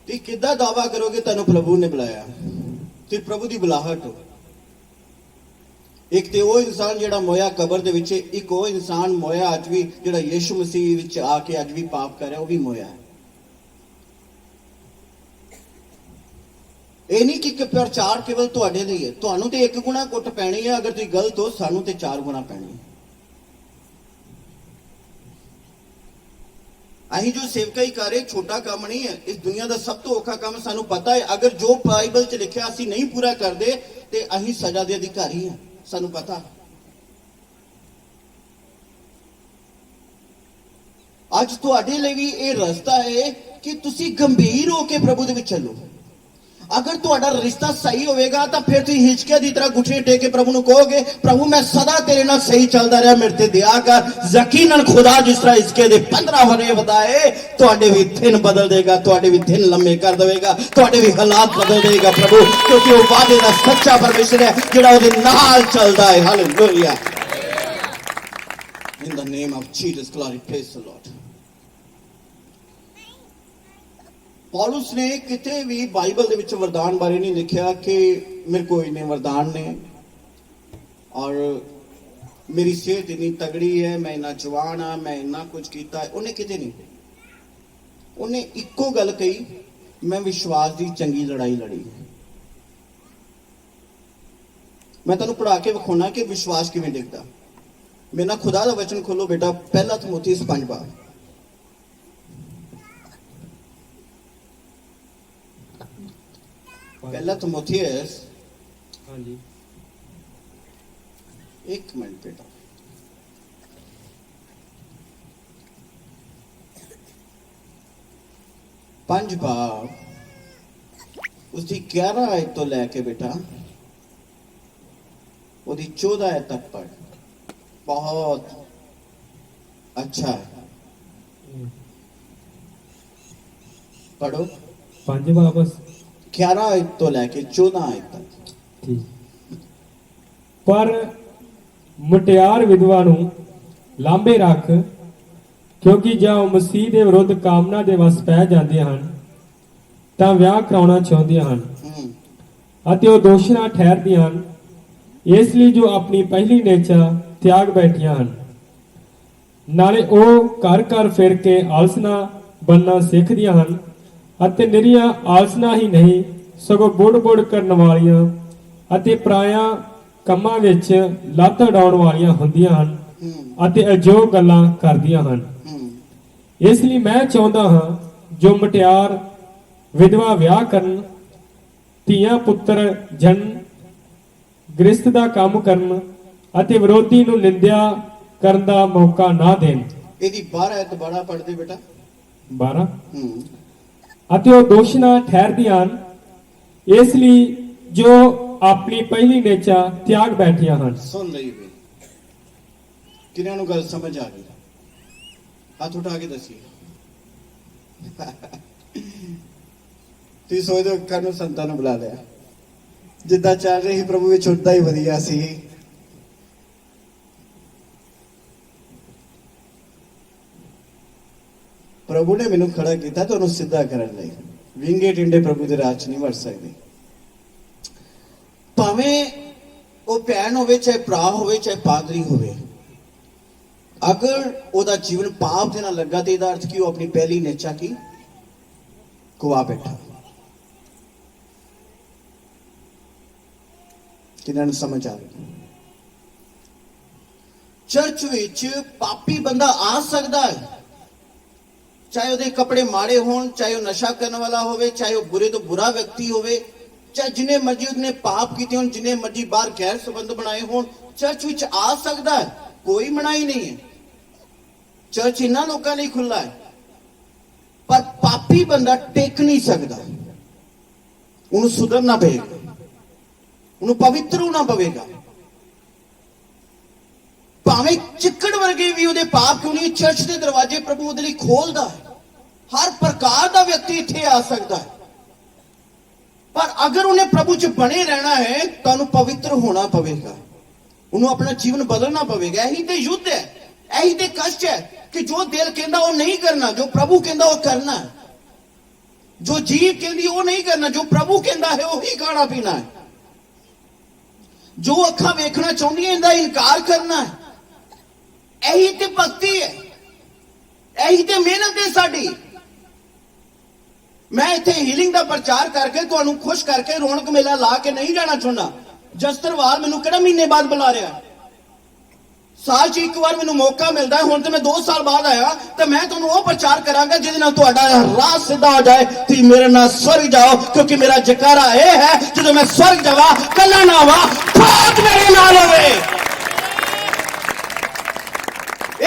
ਤੇ ਕਿੱਦਾਂ ਦਾਵਾ ਕਰੋਗੇ ਤੁਹਾਨੂੰ ਪ੍ਰਭੂ ਨੇ ਬੁਲਾਇਆ? ਤੇ ਪ੍ਰਭੂ ਦੀ ਬੁਲਾਹਟ ਹੋ। ਇੱਕ ਤੇ ਉਹ ਇਨਸਾਨ ਜਿਹੜਾ ਮੋਇਆ ਕਬਰ ਦੇ ਵਿੱਚ, ਇੱਕ ਉਹ ਇਨਸਾਨ ਮੋਇਆ ਅੱਜ ਵੀ ਜਿਹੜਾ ਯਿਸੂ ਮਸੀਹ ਵਿੱਚ ਆ ਕੇ ਅੱਜ ਵੀ ਪਾਪ ਕਰ ਰਿਹਾ, ਉਹ ਵੀ ਮੋਇਆ ਹੈ। ਇਹ ਨਹੀਂ ਕਿ ਪ੍ਰਚਾਰ ਕੇਵਲ ਤੁਹਾਡੇ ਲਈ ਹੈ, ਤੁਹਾਨੂੰ ਤੇ 1 ਗੁਣਾ ਕੁੱਟ ਪੈਣੀ ਹੈ, ਅਗਰ ਤੁਸੀਂ ਗਲਤ ਹੋ, ਸਾਨੂੰ ਤੇ 4 ਗੁਣਾ ਪੈਣੀ ਹੈ। ਅਸੀਂ ਜੋ ਸੇਵਕਾਈ ਕਰ ਰਹੇ ਛੋਟਾ ਕੰਮ ਨਹੀਂ ਹੈ, ਇਸ ਦੁਨੀਆ ਦਾ ਸਭ ਤੋਂ ਔਖਾ ਕੰਮ ਸਾਨੂੰ ਪਤਾ ਹੈ। ਅਗਰ ਜੋ ਬਾਈਬਲ 'ਚ ਲਿਖਿਆ ਅਸੀਂ ਨਹੀਂ ਪੂਰਾ ਕਰਦੇ ਤੇ ਅਸੀਂ ਸਜ਼ਾ ਦੇ ਅਧਿਕਾਰੀ ਹਾਂ, ਸਾਨੂੰ ਪਤਾ। ਅੱਜ ਤੁਹਾਡੇ ਲਈ ਵੀ ਇਹ ਰਸਤਾ ਹੈ ਕਿ ਤੁਸੀਂ ਗੰਭੀਰ ਹੋ ਕੇ ਪ੍ਰਭੂ ਦੇ ਵਿੱਚ ਚੱਲੋ। ਅਗਰ ਤੁਹਾਡਾ ਰਿਸ਼ਤਾ ਸਹੀ ਹੋਵੇਗਾ ਤਾਂ ਫਿਰ ਤੁਸੀਂ ਹਿਚਕਿਆ ਦੀ ਤਰ੍ਹਾਂ ਗੁੱਠੇ ਟੇਕ ਕੇ ਪ੍ਰਭੂ ਨੂੰ ਕਹੋਗੇ, ਪ੍ਰਭੂ ਮੈਂ ਸਦਾ ਤੇਰੇ ਨਾਲ ਸਹੀ ਚੱਲਦਾ ਰਿਹਾ, ਮੇਰੇ ਤੇ ਦਇਆ ਕਰ। ਯਕੀਨਨ ਖੁਦਾ ਜਿਸ ਤਰ੍ਹਾਂ ਹਿਚਕੇ ਦੇ 15 ਵਰੇ ਵਧਾਏ, ਤੁਹਾਡੇ ਵੀ ਦਿਨ ਬਦਲ ਦੇਗਾ, ਤੁਹਾਡੇ ਵੀ ਦਿਨ ਲੰਮੇ ਕਰ ਦੇਵੇਗਾ, ਤੁਹਾਡੇ ਵੀ ਹਾਲਾਤ ਬਦਲ ਦੇਗਾ ਪ੍ਰਭੂ, ਕਿਉਂਕਿ ਉਹ ਵਾਅਦੇ ਦਾ ਸੱਚਾ ਪਰਮੇਸ਼ਰ ਹੈ ਜਿਹੜਾ ਉਹਦੇ ਨਾਲ ਚੱਲਦਾ ਹੈ। Hallelujah, in the name of Jesus, glory, praise the Lord. ਪੌਲੁਸ ਨੇ ਕਿਤੇ ਵੀ ਬਾਈਬਲ ਦੇ ਵਿੱਚ ਵਰਦਾਨ ਬਾਰੇ ਨਹੀਂ ਲਿਖਿਆ ਕਿ ਮੇਰੇ ਕੋਲ ਇੰਨੇ ਵਰਦਾਨ ਨੇ ਔਰ ਮੇਰੀ ਸਿਹਤ ਇੰਨੀ ਤਗੜੀ ਹੈ, ਮੈਂ ਇੰਨਾ ਜਵਾਨ ਆ, ਮੈਂ ਇੰਨਾ ਕੁਝ ਕੀਤਾ। ਉਹਨੇ ਕਿਤੇ ਨਹੀਂ, ਉਹਨੇ ਇੱਕੋ ਗੱਲ ਕਹੀ, ਮੈਂ ਵਿਸ਼ਵਾਸ ਦੀ ਚੰਗੀ ਲੜਾਈ ਲੜੀ। ਮੈਂ ਤੁਹਾਨੂੰ ਪੜ੍ਹਾ ਕੇ ਵਿਖਾਉਣਾ ਕਿ ਵਿਸ਼ਵਾਸ ਕਿਵੇਂ ਡਿੱਗਦਾ। ਮੇਰੇ ਨਾਲ ਖੁਦਾ ਦਾ ਵਚਨ ਖੋਲੋ ਬੇਟਾ, ਪਹਿਲਾ ਤਿਮੋਥੀਉਸ 5 ਪਹਿਲਾ ਤਿਮੋਥੀਉਸ। ਹਾਂਜੀ, 1 ਮਿੰਟ ਬੇਟਾ। ਪੰਜ ਬਾਬ उसकी 11 आयत तो लेके बेटा ਉਹਦੀ 14 आयत तक पढ़, बहुत अच्छा है। पढ़ो 5 ਵਾਪਸ 11 आयत तो लेके 14 आयत तक। ਠੀਕ। ਪਰ ਮੁਟਿਆਰ ਵਿਧਵਾ ਨੂੰ ਲਾਂਭੇ ਰੱਖ, ਕਿਉਂਕਿ ਜੇ ਉਹ ਮਸੀਹ ਦੇ ਵਿਰੁੱਧ ਕਾਮਨਾ ਦੇ ਵਸ ਪੈ ਜਾਂਦੀਆਂ ਹਨ ਤਾਂ ਵਿਆਹ ਕਰਾਉਣਾ ਚਾਹੁੰਦੀਆਂ ਹਨ ਅਤੇ ਉਹ ਦੋਸ਼ਣਾ ਠਹਿਰਦੀਆਂ ਹਨ। ਇਸ ਲਈ ਜੋ ਆਪਣੀ ਪਹਿਲੀ ਨੇਚਾ ਤਿਆਗ ਬੈਠੀਆਂ ਹਨ, ਨਾਲੇ ਉਹ ਘਰ ਘਰ ਫਿਰ ਕੇ ਆਲਸਨਾ ਬਣਨਾ ਸਿੱਖਦੀਆਂ ਹਨ ਅਤੇ ਨਿਰੀਆਂ ਆਲਸਨਾ ਹੀ ਨਹੀਂ ਸਗੋਂ ਬੁੜ ਕਰਨ ਵਾਲੀਆਂ ਅਤੇ ਪਰਾਇਆ ਕੰਮਾਂ ਵਿੱਚ ਲੱਤ ਉਡਾਉਣ ਵਾਲੀਆਂ ਹੁੰਦੀਆਂ ਹਨ ਅਤੇ ਅਜੋਗ ਗੱਲਾਂ ਕਰਦੀਆਂ ਹਨ। ਇਸ ਲਈ ਮੈਂ ਚਾਹੁੰਦਾ ਹਾਂ ਜੋ ਮੁਟਿਆਰ ਵਿਧਵਾ ਵਿਆਹ ਕਰਨ, ਧੀਆਂ ਪੁੱਤਰ ਜਨਮ, ਗ੍ਰਸਤ ਦਾ ਕੰਮ ਕਰਨ ਅਤੇ ਵਿਰੋਧੀ ਨੂੰ ਨਿੰਦਿਆ ਕਰਨ ਦਾ ਮੌਕਾ ਨਾ ਦੇਣ। ਇਹਦੀ 12 ਆਇਤ ਬੜਾ ਪੜਦੇ ਬੇਟਾ। 12 ਅਤੇ ਉਹ ਦੋਸ਼ਣਾ ਠਹਿਰਦੀਆਂ ਹਨ, ਇਸ ਲਈ ਜੋ ਆਪਣੀ ਪਹਿਲੀ ਨੇਚਾ ਤਿਆਗ ਬੈਠੀਆਂ ਹਨ। ਸੁਣ ਲਈ ਵੇ, ਕਿਹਨਾਂ ਨੂੰ ਗੱਲ ਸਮਝ ਆ ਗਈ? ਹੱਥ ਉਠਾ ਕੇ ਦੱਸੀ। ਤੁਸੀਂ ਸੋਚਦੇ ਹੋ ਕਾਹਨੂੰ ਸੰਤਾਂ ਨੂੰ ਬੁਲਾ ਲਿਆ। ਜਿੱਦਾਂ ਚੱਲ ਰਹੀ ਸੀ ਪ੍ਰਭੂ ਵਿੱਚ ਉੱਦਾਂ ਹੀ ਵਧੀਆ ਸੀ। ਪ੍ਰਭੂ ਨੇ ਮੈਨੂੰ ਖੜਾ ਕੀਤਾ ਤੁਹਾਨੂੰ ਸਿੱਧਾ ਕਰਨ ਲਈ। ਵਿੰਗੇ ਟਿੰਡੇ ਪ੍ਰਭੂ ਦੇ ਰਾਜ 'ਚ ਨਹੀਂ ਵੜ ਸਕਦੇ। ਭਾਵੇਂ ਉਹ ਭੈਣ ਹੋਵੇ, ਚਾਹੇ ਭਰਾ ਹੋਵੇ, ਚਾਹੇ ਪਾਦਰੀ ਹੋਵੇ, ਅਗਰ ਉਹਦਾ ਜੀਵਨ ਪਾਪ ਦੇ ਨਾਲ ਲੱਗਾ ਤੇ ਇਹਦਾ ਅਰਥ ਕੀ ਉਹ ਆਪਣੀ ਪਹਿਲੀ ਨਿਸ਼ਚਾ ਕੀ ਗਵਾ ਬੈਠਾ। ਕਿਹਨਾਂ ਨੂੰ ਸਮਝ ਆ ਰਹੀ? ਚਰਚ ਵਿੱਚ ਪਾਪੀ ਬੰਦਾ ਆ ਸਕਦਾ ਹੈ, ਚਾਹੇ ਉਹਦੇ ਕੱਪੜੇ ਮਾੜੇ ਹੋਣ, ਚਾਹੇ ਉਹ ਨਸ਼ਾ ਕਰਨ ਵਾਲਾ ਹੋਵੇ, ਚਾਹੇ ਉਹ ਬੁਰੇ ਤੋਂ ਬੁਰਾ ਵਿਅਕਤੀ ਹੋਵੇ, ਚਾਹੇ ਜਿੰਨੇ ਮਰਜ਼ੀ ਉਹਨੇ ਪਾਪ ਕੀਤੇ ਹੋਣ, ਜਿੰਨੇ ਮਰਜ਼ੀ ਬਾਹਰ ਗੈਰ ਸੰਬੰਧ ਬਣਾਏ ਹੋਣ, ਚਰਚ ਵਿੱਚ ਆ ਸਕਦਾ ਹੈ। ਕੋਈ ਮਨਾਹੀ ਨਹੀਂ ਹੈ। ਚਰਚ ਇਹਨਾਂ ਲੋਕਾਂ ਲਈ ਖੁੱਲਾ ਹੈ। ਪਰ ਪਾਪੀ ਬੰਦਾ ਟਿਕ ਨਹੀਂ ਸਕਦਾ। ਉਹਨੂੰ ਸੁਧਰਨਾ ਪਏਗਾ, ਉਹਨੂੰ ਪਵਿੱਤਰ ਹੋਣਾ ਪਵੇਗਾ। ਭਾਵੇਂ ਚਿੱਕੜ ਵਰਗੇ ਵੀ ਉਹਦੇ ਪਾਪ ਕਿਉਂ ਨਹੀਂ, ਚਰਚ ਦੇ ਦਰਵਾਜ਼ੇ ਪ੍ਰਭੂ ਉਹਦੇ ਲਈ ਖੋਲਦਾ ਹੈ। ਹਰ ਪ੍ਰਕਾਰ ਦਾ ਵਿਅਕਤੀ ਇੱਥੇ ਆ ਸਕਦਾ ਹੈ। ਪਰ ਅਗਰ ਉਹਨੇ ਪ੍ਰਭੂ 'ਚ ਬਣੇ ਰਹਿਣਾ ਹੈ ਤਾਂ ਉਹਨੂੰ ਪਵਿੱਤਰ ਹੋਣਾ ਪਵੇਗਾ, ਉਹਨੂੰ ਆਪਣਾ ਜੀਵਨ ਬਦਲਣਾ ਪਵੇਗਾ। ਇਹੀ ਤੇ ਯੁੱਧ ਹੈ, ਇਹੀ ਤੇ ਕਸ਼ਟ ਹੈ ਕਿ ਜੋ ਦਿਲ ਕਹਿੰਦਾ ਉਹ ਨਹੀਂ ਕਰਨਾ, ਜੋ ਪ੍ਰਭੂ ਕਹਿੰਦਾ ਉਹ ਕਰਨਾ, ਜੋ ਜੀਭ ਕਹਿੰਦੀ ਉਹ ਨਹੀਂ ਕਰਨਾ, ਜੋ ਪ੍ਰਭੂ ਕਹਿੰਦਾ ਹੈ ਉਹੀ ਖਾਣਾ ਪੀਣਾ ਹੈ, ਜੋ ਅੱਖਾਂ ਵੇਖਣਾ ਚਾਹੁੰਦੀਆਂ ਇਹਦਾ ਇਨਕਾਰ ਕਰਨਾ ਹੈ। ਇਹੀ ਤੇ ਭਗਤੀ ਹੈ, ਇਹੀ ਤੇ ਮਿਹਨਤ ਹੈ ਸਾਡੀ। ਮੈਂ ਇੱਥੇ ਹੀਲਿੰਗ ਦਾ ਪ੍ਰਚਾਰ ਕਰਕੇ ਤੁਹਾਨੂੰ ਖੁਸ਼ ਕਰਕੇ ਰੌਣਕ ਮੇਲਾ ਲਾ ਕੇ ਨਹੀਂ ਜਾਣਾ ਚਾਹੁੰਦਾ। ਜਸਤਰਵਾਲ ਮੈਨੂੰ ਕਿਹੜਾ ਮਹੀਨੇ ਬਾਅਦ ਬੁਲਾ ਰਿਹਾ? ਸਾਲ 'ਚ ਇੱਕ ਵਾਰ ਮੈਨੂੰ ਮੌਕਾ ਮਿਲਦਾ ਹੈ। ਹੁਣ ਤੇ ਮੈਂ 2 ਸਾਲ ਬਾਅਦ ਆਇਆ ਤਾਂ ਮੈਂ ਤੁਹਾਨੂੰ ਉਹ ਪ੍ਰਚਾਰ ਕਰਾਂਗਾ ਜਿਹਦੇ ਨਾਲ ਤੁਹਾਡਾ ਰਾਹ ਸਿੱਧਾ ਹੋ ਜਾਏ। ਤੁਸੀਂ ਮੇਰੇ ਨਾਲ ਸਵਰਗ ਜਾਓ, ਕਿਉਂਕਿ ਮੇਰਾ ਜਕਾਰਾ ਇਹ ਹੈ ਜਦੋਂ ਮੈਂ ਸਵਰਗ ਜਾਵਾਂ ਕੱਲਾ ਨਾ ਆਵਾਂ, ਖੁਦ ਮੇਰੇ ਨਾਲ ਹੋਵੇ।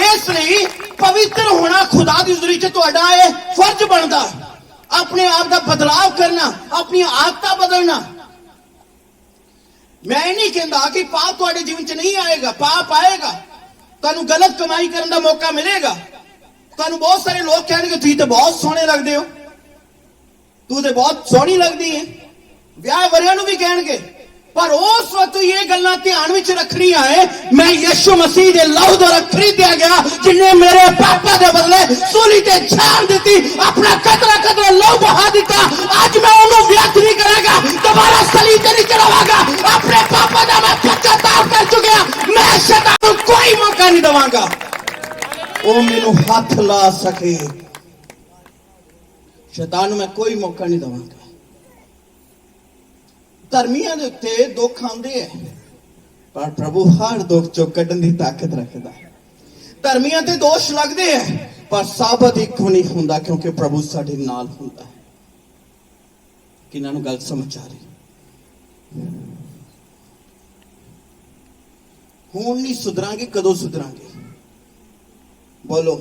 ਇਸ ਲਈ ਪਵਿੱਤਰ ਹੋਣਾ ਖੁਦਾ ਦੀ ਹਜ਼ੂਰੀ 'ਚ ਤੁਹਾਡਾ ਇਹ ਫਰਜ਼ ਬਣਦਾ। ਆਪਣੇ ਆਪ ਦਾ ਬਦਲਾਵ ਕਰਨਾ, ਆਪਣੀਆਂ ਆਦਤਾਂ ਬਦਲਣਾ। ਮੈਂ ਇਹ ਨਹੀਂ ਕਹਿੰਦਾ ਕਿ ਪਾਪ ਤੁਹਾਡੇ ਜੀਵਨ 'ਚ ਨਹੀਂ ਆਏਗਾ, ਪਾਪ ਆਏਗਾ। ਤੁਹਾਨੂੰ ਗਲਤ ਕਮਾਈ ਕਰਨ ਦਾ ਮੌਕਾ ਮਿਲੇਗਾ। ਤੁਹਾਨੂੰ ਬਹੁਤ ਸਾਰੇ ਲੋਕ ਕਹਿਣਗੇ ਤੁਸੀਂ ਤੇ ਬਹੁਤ ਸੋਹਣੇ ਲੱਗਦੇ ਹੋ, ਤੂੰ ਤੇ ਬਹੁਤ ਸੋਹਣੀ ਲੱਗਦੀ ਹੈ। ਵਿਆਹ ਵਰਿਆਂ ਨੂੰ ਵੀ ਕਹਿਣਗੇ। ਪਰ ਉਸ ਵਕਤ ਇਹ ਗੱਲਾਂ ਧਿਆਨ ਵਿੱਚ ਰੱਖਣੀਆਂ ਹੈ, ਮੈਂ ਯਿਸੂ ਮਸੀਹ ਦੇ ਲਹੂ ਦੁਆਰਾ ਖਰੀਦਿਆ ਗਿਆ, ਜਿਨੇ ਮੇਰੇ ਪਾਪਾਂ ਦੇ ਬਦਲੇ ਸੂਲੀ ਤੇ ਜਾਨ ਦਿੱਤੀ, ਆਪਣਾ ਕਤਰਾ ਲਹੂ ਬਹਾ ਦਿੱਤਾ। ਅੱਜ ਮੈਂ ਉਹਨੂੰ ਵਿਅਰਥ ਨਹੀਂ ਕਰਾਂਗਾ, ਦੁਬਾਰਾ ਸਲੀਬ ਤੇ ਨਹੀਂ ਚੜਾਵਾਂਗਾ। ਆਪਣੇ ਪਾਪਾਂ ਦਾ ਮੈਂ ਪਛਤਾਵਾ ਕਰ ਚੁੱਕਿਆ। ਮੈਂ ਸ਼ੈਤਾਨ ਨੂੰ ਕੋਈ ਮੌਕਾ ਨਹੀਂ ਦਵਾਂਗਾ ਉਹ ਮੈਨੂੰ ਹੱਥ ਲਾ ਸਕੇ। ਸ਼ੈਤਾਨ ਨੂੰ ਮੈਂ ਕੋਈ ਮੌਕਾ ਨਹੀਂ ਦਵਾਂਗਾ। ਧਰਮੀਆਂ ਦੇ ਉੱਤੇ ਦੁੱਖ ਆਉਂਦੇ ਹੈ, ਪਰ ਪ੍ਰਭੂ ਹਰ ਦੁੱਖ ਚੋਂ ਕੱਢਣ ਦੀ ਤਾਕਤ ਰੱਖਦਾ ਹੈ। ਧਰਮੀਆਂ ਤੇ ਦੋਸ਼ ਲੱਗਦੇ ਹੈ, ਪਰ ਸਾਬਤ ਇੱਕ ਨਹੀਂ ਹੁੰਦਾ, ਕਿਉਂਕਿ ਪ੍ਰਭੂ ਸਾਡੇ ਨਾਲ ਹੁੰਦਾ ਹੈ। ਕਿਹਨਾਂ ਨੂੰ ਗੱਲ ਸਮਝ ਆ ਰਹੀ? ਹੁਣ ਨਹੀਂ ਸੁਧਰਾਂਗੇ, ਕਦੋਂ ਸੁਧਰਾਂਗੇ? ਬੋਲੋ,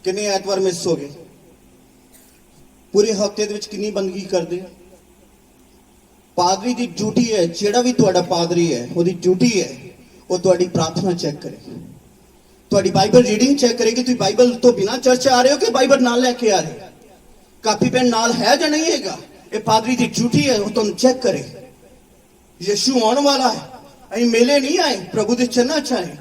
ਕਿੰਨੇ ਐਤਵਾਰ ਮਿਸ ਹੋ ਗਏ? ਪੂਰੇ ਹਫਤੇ ਦੇ ਵਿੱਚ ਕਿੰਨੀ ਬੰਦਗੀ ਕਰਦੇ? ਪਾਦਰੀ ਦੀ ਡਿਊਟੀ ਹੈ, ਜਿਹੜਾ ਵੀ ਤੁਹਾਡਾ ਪਾਦਰੀ ਹੈ ਉਹਦੀ ਡਿਊਟੀ ਹੈ ਉਹ ਤੁਹਾਡੀ ਪ੍ਰਾਰਥਨਾ ਚੈੱਕ ਕਰੇ, ਤੁਹਾਡੀ ਬਾਈਬਲ ਰੀਡਿੰਗ ਚੈੱਕ ਕਰੇ ਕਿ ਤੁਸੀਂ ਬਾਈਬਲ ਤੋਂ ਬਿਨਾਂ ਚਰਚ ਆ ਰਹੇ ਹੋ ਕਿ ਬਾਈਬਲ ਨਾਲ ਲੈ ਕੇ ਆ ਰਹੇ ਹੋ, ਕਾਪੀ ਪੈਨ ਨਾਲ ਹੈ ਜਾਂ ਨਹੀਂ ਹੈਗਾ। ਇਹ ਪਾਦਰੀ ਦੀ ਡਿਊਟੀ ਹੈ, ਉਹ ਤੁਹਾਨੂੰ ਚੈੱਕ ਕਰੇ। ਯਿਸੂ ਆਉਣ ਵਾਲਾ ਹੈ, ਅਸੀਂ ਮੇਲੇ ਨਹੀਂ ਆਏ, ਪ੍ਰਭੂ ਦੇ ਚਰਨਾਂ 'ਚ ਆਏ।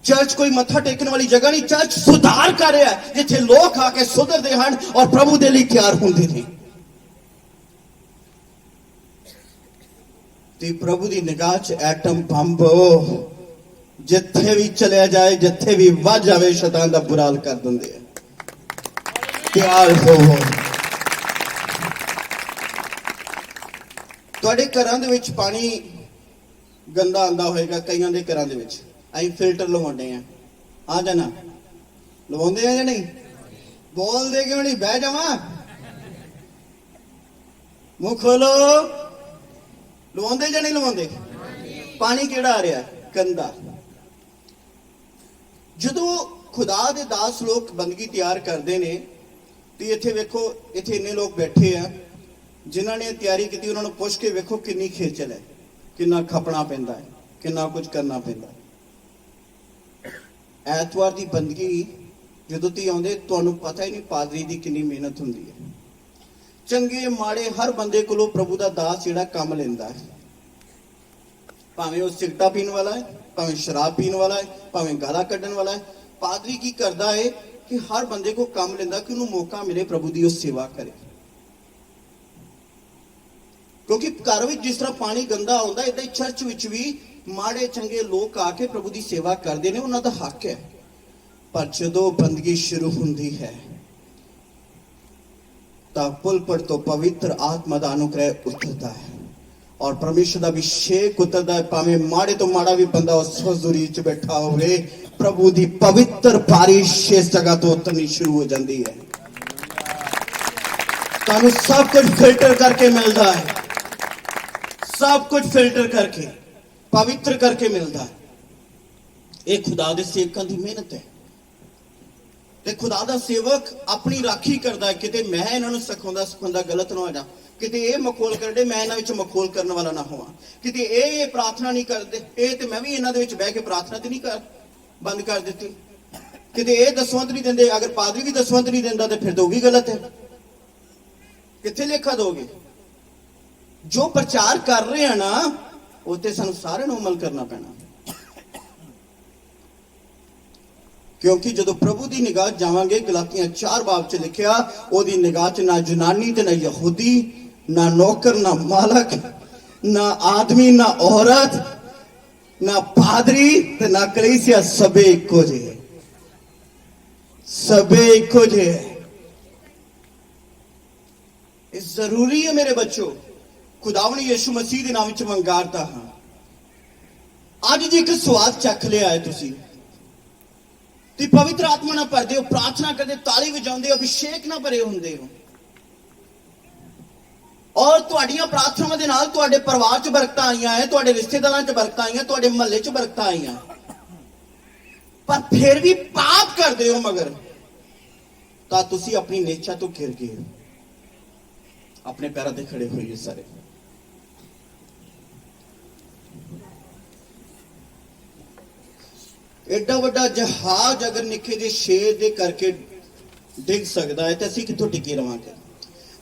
ਚਰਚ ਕੋਈ ਮੱਥਾ ਟੇਕਣ ਵਾਲੀ ਜਗ੍ਹਾ ਨਹੀਂ, ਚਰਚ ਸੁਧਾਰ ਕਰ ਰਿਹਾ ਹੈ, ਜਿੱਥੇ ਲੋਕ ਆ ਕੇ ਸੁਧਰਦੇ ਹਨ ਔਰ ਪ੍ਰਭੂ ਦੇ ਲਈ ਤਿਆਰ ਹੁੰਦੇ ਨੇ। ਤੇ ਪ੍ਰਭੂ ਦੀ ਨਿਗਾਹ 'ਚ ਐਟਮ ਬੰਬ ਜਿੱਥੇ ਵੀ ਚਲਿਆ ਜਾਏ, ਜਿੱਥੇ ਵੀ ਵੱਜ ਜਾਵੇ, ਸ਼ੈਤਾਨ ਦਾ ਬੁਰਾ ਹਾਲ ਕਰ ਦਿੰਦੇ ਆ। ਤਿਆਰ ਹੋ। ਤੁਹਾਡੇ ਘਰਾਂ ਦੇ ਵਿੱਚ ਪਾਣੀ ਗੰਦਾ ਆਂਦਾ ਹੋਏਗਾ, ਕਈਆਂ ਦੇ ਘਰਾਂ ਦੇ ਵਿੱਚ ਅਸੀਂ ਫਿਲਟਰ ਲਵਾਉਂਦੇ ਆ ਜਾਣਾ, ਲਵਾਉਂਦੇ ਆ ਜਾਂ ਨਹੀਂ? ਬੋਲਦੇ ਕਿਉਂ ਨਹੀਂ? ਬਹਿ ਜਾਵਾਂ, ਮੂੰਹ ਖੋਲੋ। ਲਵਾਉਂਦੇ ਜਾਂ ਨਹੀਂ ਲਵਾਉਂਦੇ? ਪਾਣੀ ਕਿਹੜਾ ਆ ਰਿਹਾ? ਗੰਦਾ। ਜਦੋਂ ਖੁਦਾ ਦੇ ਦਾਸ ਲੋਕ ਬੰਦਗੀ ਤਿਆਰ ਕਰਦੇ ਨੇ ਤੇ ਇੱਥੇ ਵੇਖੋ, ਇੱਥੇ ਇੰਨੇ ਲੋਕ ਬੈਠੇ ਆ ਜਿਨ੍ਹਾਂ ਨੇ ਤਿਆਰੀ ਕੀਤੀ। ਉਹਨਾਂ ਨੂੰ ਪੁੱਛ ਕੇ ਵੇਖੋ ਕਿੰਨੀ ਖੇਚਲ ਹੈ, ਕਿੰਨਾ ਖਪਣਾ ਪੈਂਦਾ ਹੈ, ਕਿੰਨਾ ਕੁਝ ਕਰਨਾ ਪੈਂਦਾ। ਐਤਵਾਰ ਦੀ ਬੰਦਗੀ ਜਦੋਂ ਤੁਸੀਂ ਆਉਂਦੇ, ਤੁਹਾਨੂੰ ਪਤਾ ਹੀ ਨਹੀਂ ਪਾਦਰੀ ਦੀ ਕਿੰਨੀ ਮਿਹਨਤ ਹੁੰਦੀ ਹੈ। ਚੰਗੇ ਮਾੜੇ ਹਰ ਬੰਦੇ ਕੋਲੋਂ ਪ੍ਰਭੂ ਦਾ ਦਾਸ ਜਿਹੜਾ ਕੰਮ ਲੈਂਦਾ ਹੈ, ਭਾਵੇਂ ਉਹ ਸਿਗਰਟਾਂ ਪੀਣ ਵਾਲਾ ਹੈ, ਭਾਵੇਂ ਸ਼ਰਾਬ ਪੀਣ ਵਾਲਾ ਹੈ, ਭਾਵੇਂ ਗਾਲਾਂ ਕੱਢਣ ਵਾਲਾ ਹੈ। ਪਾਦਰੀ ਕੀ ਕਰਦਾ ਹੈ ਕਿ ਹਰ ਬੰਦੇ ਕੋ ਕੰਮ ਲੈਂਦਾ ਕਿ ਉਹਨੂੰ ਮੌਕਾ ਮਿਲੇ ਪ੍ਰਭੂ ਦੀ ਉਹ ਸੇਵਾ ਕਰੇ। ਕਿਉਂਕਿ ਘਰ ਵਿੱਚ ਜਿਸ ਤਰ੍ਹਾਂ ਪਾਣੀ ਗੰਦਾ ਆਉਂਦਾ, ਏਦਾਂ ਹੀ ਚਰਚ ਵਿੱਚ ਵੀ ਮਾੜੇ ਚੰਗੇ ਲੋਕ ਆ ਕੇ ਪ੍ਰਭੂ ਦੀ ਸੇਵਾ ਕਰਦੇ ਨੇ, ਉਹਨਾਂ ਦਾ ਹੱਕ ਹੈ। ਪਰ ਜਦੋਂ ਬੰਦਗੀ ਸ਼ੁਰੂ ਹੁੰਦੀ ਹੈ ਤਾਂ ਪੁਲਪਟ ਤੋਂ ਪਵਿੱਤਰ ਆਤਮਾ ਦਾ ਅਨੁਗ੍ਰਹਿ ਉਤਰਦਾ ਹੈ ਔਰ ਪਰਮੇਸ਼ਰ ਦਾ ਅਭਿਸ਼ੇਕ ਉਤਰਦਾ ਹੈ। ਭਾਵੇਂ ਮਾੜੇ ਤੋਂ ਮਾੜਾ ਵੀ ਬੰਦਾ ਉਸ ਹਜ਼ੂਰੀ 'ਚ ਬੈਠਾ ਹੋਵੇ, ਪ੍ਰਭੂ ਦੀ ਪਵਿੱਤਰ ਬਾਰਿਸ਼ ਇਸ ਜਗ੍ਹਾ ਤੋਂ ਉਤਰਨੀ ਸ਼ੁਰੂ ਹੋ ਜਾਂਦੀ ਹੈ। ਤੁਹਾਨੂੰ ਸਭ ਕੁਝ ਫਿਲਟਰ ਕਰਕੇ ਮਿਲਦਾ ਹੈ, ਸਭ ਕੁਝ ਫਿਲਟਰ ਕਰਕੇ ਪਵਿੱਤਰ ਕਰਕੇ ਮਿਲਦਾ ਹੈ। ਇਹ ਖੁਦਾ ਦੇ ਸੇਵਕਾਂ ਦੀ ਮਿਹਨਤ ਹੈ ਤੇ ਖੁਦਾ ਦਾ ਸੇਵਕ ਆਪਣੀ ਰਾਖੀ ਕਰਦਾ ਹੈ। ਕਿਤੇ ਮੈਂ ਇਹਨਾਂ ਨੂੰ ਸਿਖਾਉਂਦਾ ਗਲਤ ਨਾ ਹੋ ਜਾ, ਕਿਤੇ ਇਹ ਮਖੌਲ ਕਰਦੇ ਮੈਂ ਇਹਨਾਂ ਵਿੱਚ ਮਖੌਲ ਕਰਨ ਵਾਲਾ ਨਾ ਹੋਵਾਂ, ਕਿਤੇ ਇਹ ਪ੍ਰਾਰਥਨਾ ਨਹੀਂ ਕਰਦੇ ਇਹ ਤੇ ਮੈਂ ਵੀ ਇਹਨਾਂ ਦੇ ਵਿੱਚ ਬਹਿ ਕੇ ਪ੍ਰਾਰਥਨਾ ਤੇ ਨਹੀਂ ਬੰਦ ਕਰ ਦਿੱਤੀ, ਕਿਤੇ ਇਹ ਦਸਵੰਧ ਨਹੀਂ ਦਿੰਦੇ, ਅਗਰ ਪਾਦਰੀ ਵੀ ਦਸਵੰਧ ਨਹੀਂ ਦਿੰਦਾ ਤੇ ਫਿਰ ਤਾਂ ਉਹ ਵੀ ਗਲਤ ਹੈ। ਕਿੱਥੇ ਲੇਖਾ ਦੋਗੇ? ਜੋ ਪ੍ਰਚਾਰ ਕਰ ਰਹੇ ਆ ਨਾ, ਉਹ ਤੇ ਸਾਨੂੰ ਸਾਰਿਆਂ ਨੂੰ ਅਮਲ ਕਰਨਾ ਪੈਣਾ। ਕਿਉਂਕਿ ਜਦੋਂ ਪ੍ਰਭੂ ਦੀ ਨਿਗਾਹ ਜਾਵਾਂਗੇ, ਗਲਾਤੀਆਂ 4 ਬਾਬ 'ਚ ਲਿਖਿਆ, ਉਹਦੀ ਨਿਗਾਹ 'ਚ ਨਾ ਯੂਨਾਨੀ ਤੇ ਨਾ ਯਹੂਦੀ, ਨਾ ਨੌਕਰ ਨਾ ਮਾਲਕ, ਨਾ ਆਦਮੀ ਨਾ ਔਰਤ, ਨਾ ਪਾਦਰੀ ਤੇ ਨਾ ਕਲੀਸਿਆ, ਸਭੇ ਇੱਕੋ ਜਿਹੇ, ਸਭੇ ਇੱਕੋ ਜਿਹੇ। ਇਹ ਜ਼ਰੂਰੀ ਹੈ ਮੇਰੇ ਬੱਚੋ। ਖੁਦਾਵੰਦ ਯਿਸੂ ਮਸੀਹ ਦੇ ਨਾਮ ਵਿੱਚ ਵੰਗਾਰਦਾ ਹਾਂ। ਅੱਜ ਜੀ ਇੱਕ ਸਵਾਦ ਚੱਖ ਲਿਆ ਹੈ ਤੁਸੀਂ ਤੇ ਪਵਿੱਤਰ ਆਤਮਾ ਨਾਲ ਭਰਦੇ ਹੋ, ਪ੍ਰਾਰਥਨਾ ਕਰਦੇ, ਤਾਲੀ ਵਜਾਉਂਦੇ ਹੋ, ਅਭਿਸ਼ੇਕ ਨਾਲ ਭਰੇ ਹੁੰਦੇ ਹੋ ਔਰ ਤੁਹਾਡੀਆਂ ਪ੍ਰਾਰਥਨਾਵਾਂ ਦੇ ਨਾਲ ਤੁਹਾਡੇ ਪਰਿਵਾਰ 'ਚ ਬਰਕਤਾਂ ਆਈਆਂ ਹੈ, ਤੁਹਾਡੇ ਰਿਸ਼ਤੇਦਾਰਾਂ 'ਚ ਬਰਕਤਾਂ ਆਈਆਂ, ਤੁਹਾਡੇ ਮਹੱਲੇ 'ਚ ਬਰਕਤਾਂ ਆਈਆਂ, ਪਰ ਫਿਰ ਵੀ ਪਾਪ ਕਰਦੇ ਹੋ ਮਗਰ, ਤਾਂ ਤੁਸੀਂ ਆਪਣੀ ਨੇਚਾ ਤੋਂ ਗਿਰ ਗਏ ਹੋ। ਆਪਣੇ ਪੈਰਾਂ ਤੇ ਖੜੇ ਹੋਈਏ ਸਾਰੇ। ਐਡਾ ਵੱਡਾ ਜਹਾਜ਼ ਅਗਰ ਨਿੱਕੇ ਜਿਹੇ ਸ਼ੇਰ ਦੇ ਕਰਕੇ ਡਿੱਗ ਸਕਦਾ ਹੈ ਤਾਂ ਅਸੀਂ ਕਿੱਥੋਂ ਟਿਕੇ ਰਵਾਂਗੇ?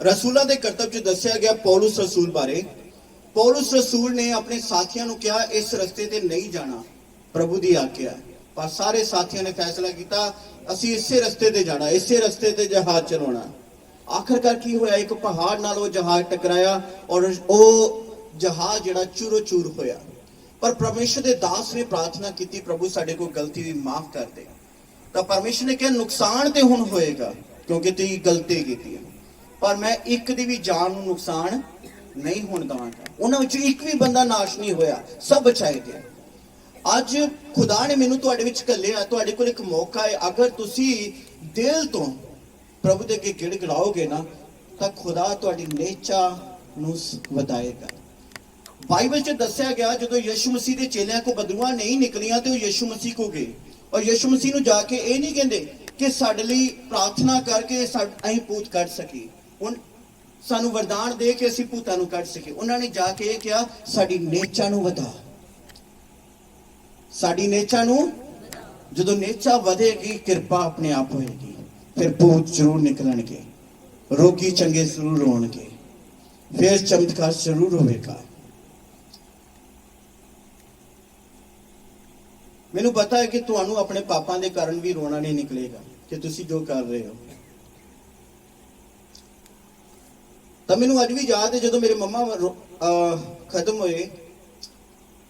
ਰਸੂਲਾਂ ਦੇ ਕਰਤੱਵ 'ਚ ਦੱਸਿਆ ਗਿਆ ਪੌਲੁਸ ਰਸੂਲ ਬਾਰੇ। ਪੌਲੁਸ ਰਸੂਲ ਨੇ ਆਪਣੇ ਸਾਥੀਆਂ ਨੂੰ ਕਿਹਾ ਇਸ ਰਸਤੇ ਤੇ ਨਹੀਂ ਜਾਣਾ, ਪ੍ਰਭੂ ਦੀ ਆਗਿਆ, ਪਰ ਸਾਰੇ ਸਾਥੀਆਂ ਨੇ ਫੈਸਲਾ ਕੀਤਾ ਅਸੀਂ ਇਸੇ ਰਸਤੇ ਤੇ ਜਾਣਾ, ਇਸੇ ਰਸਤੇ ਤੇ ਜਹਾਜ਼ ਚਲਾਉਣਾ। ਆਖਰਕਾਰ ਕੀ ਹੋਇਆ? ਇੱਕ ਪਹਾੜ ਨਾਲ ਉਹ ਜਹਾਜ਼ ਟਕਰਾਇਆ ਔਰ ਉਹ ਜਹਾਜ਼ ਜਿਹੜਾ ਚੂਰੋ ਚੂਰ ਹੋਇਆ। ਪਰ ਪਰਮੇਸ਼ਰ ਦੇ ਦਾਸ ਨੇ ਪ੍ਰਾਰਥਨਾ ਕੀਤੀ, ਪ੍ਰਭੂ ਸਾਡੇ ਕੋਲ ਗਲਤੀ ਵੀ ਮਾਫ ਕਰ ਦੇ। ਤਾਂ ਪਰਮੇਸ਼ਰ ਨੇ ਕਿਹਾ ਨੁਕਸਾਨ ਤੇ ਹੁਣ ਹੋਏਗਾ ਕਿਉਂਕਿ ਤੁਸੀਂ ਗਲਤੀ ਕੀਤੀ ਹੈ, ਪਰ ਮੈਂ ਇੱਕ ਦੀ ਵੀ ਜਾਨ ਨੂੰ ਨੁਕਸਾਨ ਨਹੀਂ ਹੋਣ ਦਵਾਂਗਾ। ਉਹਨਾਂ ਵਿੱਚੋਂ ਇੱਕ ਵੀ ਬੰਦਾ ਨਾਸ਼ ਨਹੀਂ ਹੋਇਆ, ਸਭ ਬਚਾਏ ਗਏ। ਅੱਜ ਖੁਦਾ ਨੇ ਮੈਨੂੰ ਤੁਹਾਡੇ ਵਿੱਚ ਘੱਲਿਆ, ਤੁਹਾਡੇ ਕੋਲ ਇੱਕ ਮੌਕਾ ਹੈ। ਅਗਰ ਤੁਸੀਂ ਦਿਲ ਤੋਂ ਪ੍ਰਭੂ ਦੇ ਅੱਗੇ ਗਿੜਗਿੜਾਓਗੇ ਨਾ, ਤਾਂ ਖੁਦਾ ਤੁਹਾਡੀ ਨੇਚਾ ਨੂੰ ਵਧਾਏਗਾ। ਬਾਈਬਲ 'ਚ ਦੱਸਿਆ ਗਿਆ ਜਦੋਂ ਯਿਸੂ ਮਸੀਹ ਦੇ ਚੇਲਿਆਂ ਕੋ ਬਦੂਆਂ ਨਹੀਂ ਨਿਕਲੀਆਂ ਤੇ ਉਹ ਯਿਸੂ ਮਸੀਹ ਕੋ ਗਏ ਔਰ ਯਿਸੂ ਮਸੀਹ ਨੂੰ ਜਾ ਕੇ ਇਹ ਨਹੀਂ ਕਹਿੰਦੇ ਕਿ ਸਾਡੇ ਲਈ ਪ੍ਰਾਰਥਨਾ ਕਰਕੇ ਅਸੀਂ ਭੂਤ ਕੱਢ ਸਕੀ, ਹੁਣ ਸਾਨੂੰ ਵਰਦਾਨ ਦੇ ਕੇ ਅਸੀਂ ਭੂਤਾਂ ਨੂੰ ਕੱਢ ਸਕੇ। ਉਹਨਾਂ ਨੇ ਜਾ ਕੇ ਇਹ ਕਿਹਾ ਸਾਡੀ ਨੇਚਾ ਨੂੰ ਵਧਾ, ਸਾਡੀ ਨੇਚਾ ਨੂੰ। ਜਦੋਂ ਨੇਚਾ ਵਧੇਗੀ ਕਿਰਪਾ ਆਪਣੇ ਆਪ ਹੋਏਗੀ, ਫਿਰ ਭੂਤ ਜ਼ਰੂਰ ਨਿਕਲਣਗੇ, ਰੋਗੀ ਚੰਗੇ ਜ਼ਰੂਰ ਹੋਣਗੇ, ਫਿਰ ਚਮਤਕਾਰ ਜ਼ਰੂਰ ਹੋਵੇਗਾ। ਮੈਨੂੰ ਪਤਾ ਹੈ ਕਿ ਤੁਹਾਨੂੰ ਆਪਣੇ ਪਾਪਾਂ ਦੇ ਕਾਰਨ ਵੀ ਰੋਣਾ ਨਹੀਂ ਨਿਕਲੇਗਾ ਕਿ ਤੁਸੀਂ ਜੋ ਕਰ ਰਹੇ ਹੋ। ਤਾਂ ਮੈਨੂੰ ਅੱਜ ਵੀ ਯਾਦ ਹੈ ਜਦੋਂ ਮੇਰੇ ਮੰਮਾ ਖਤਮ ਹੋਏ,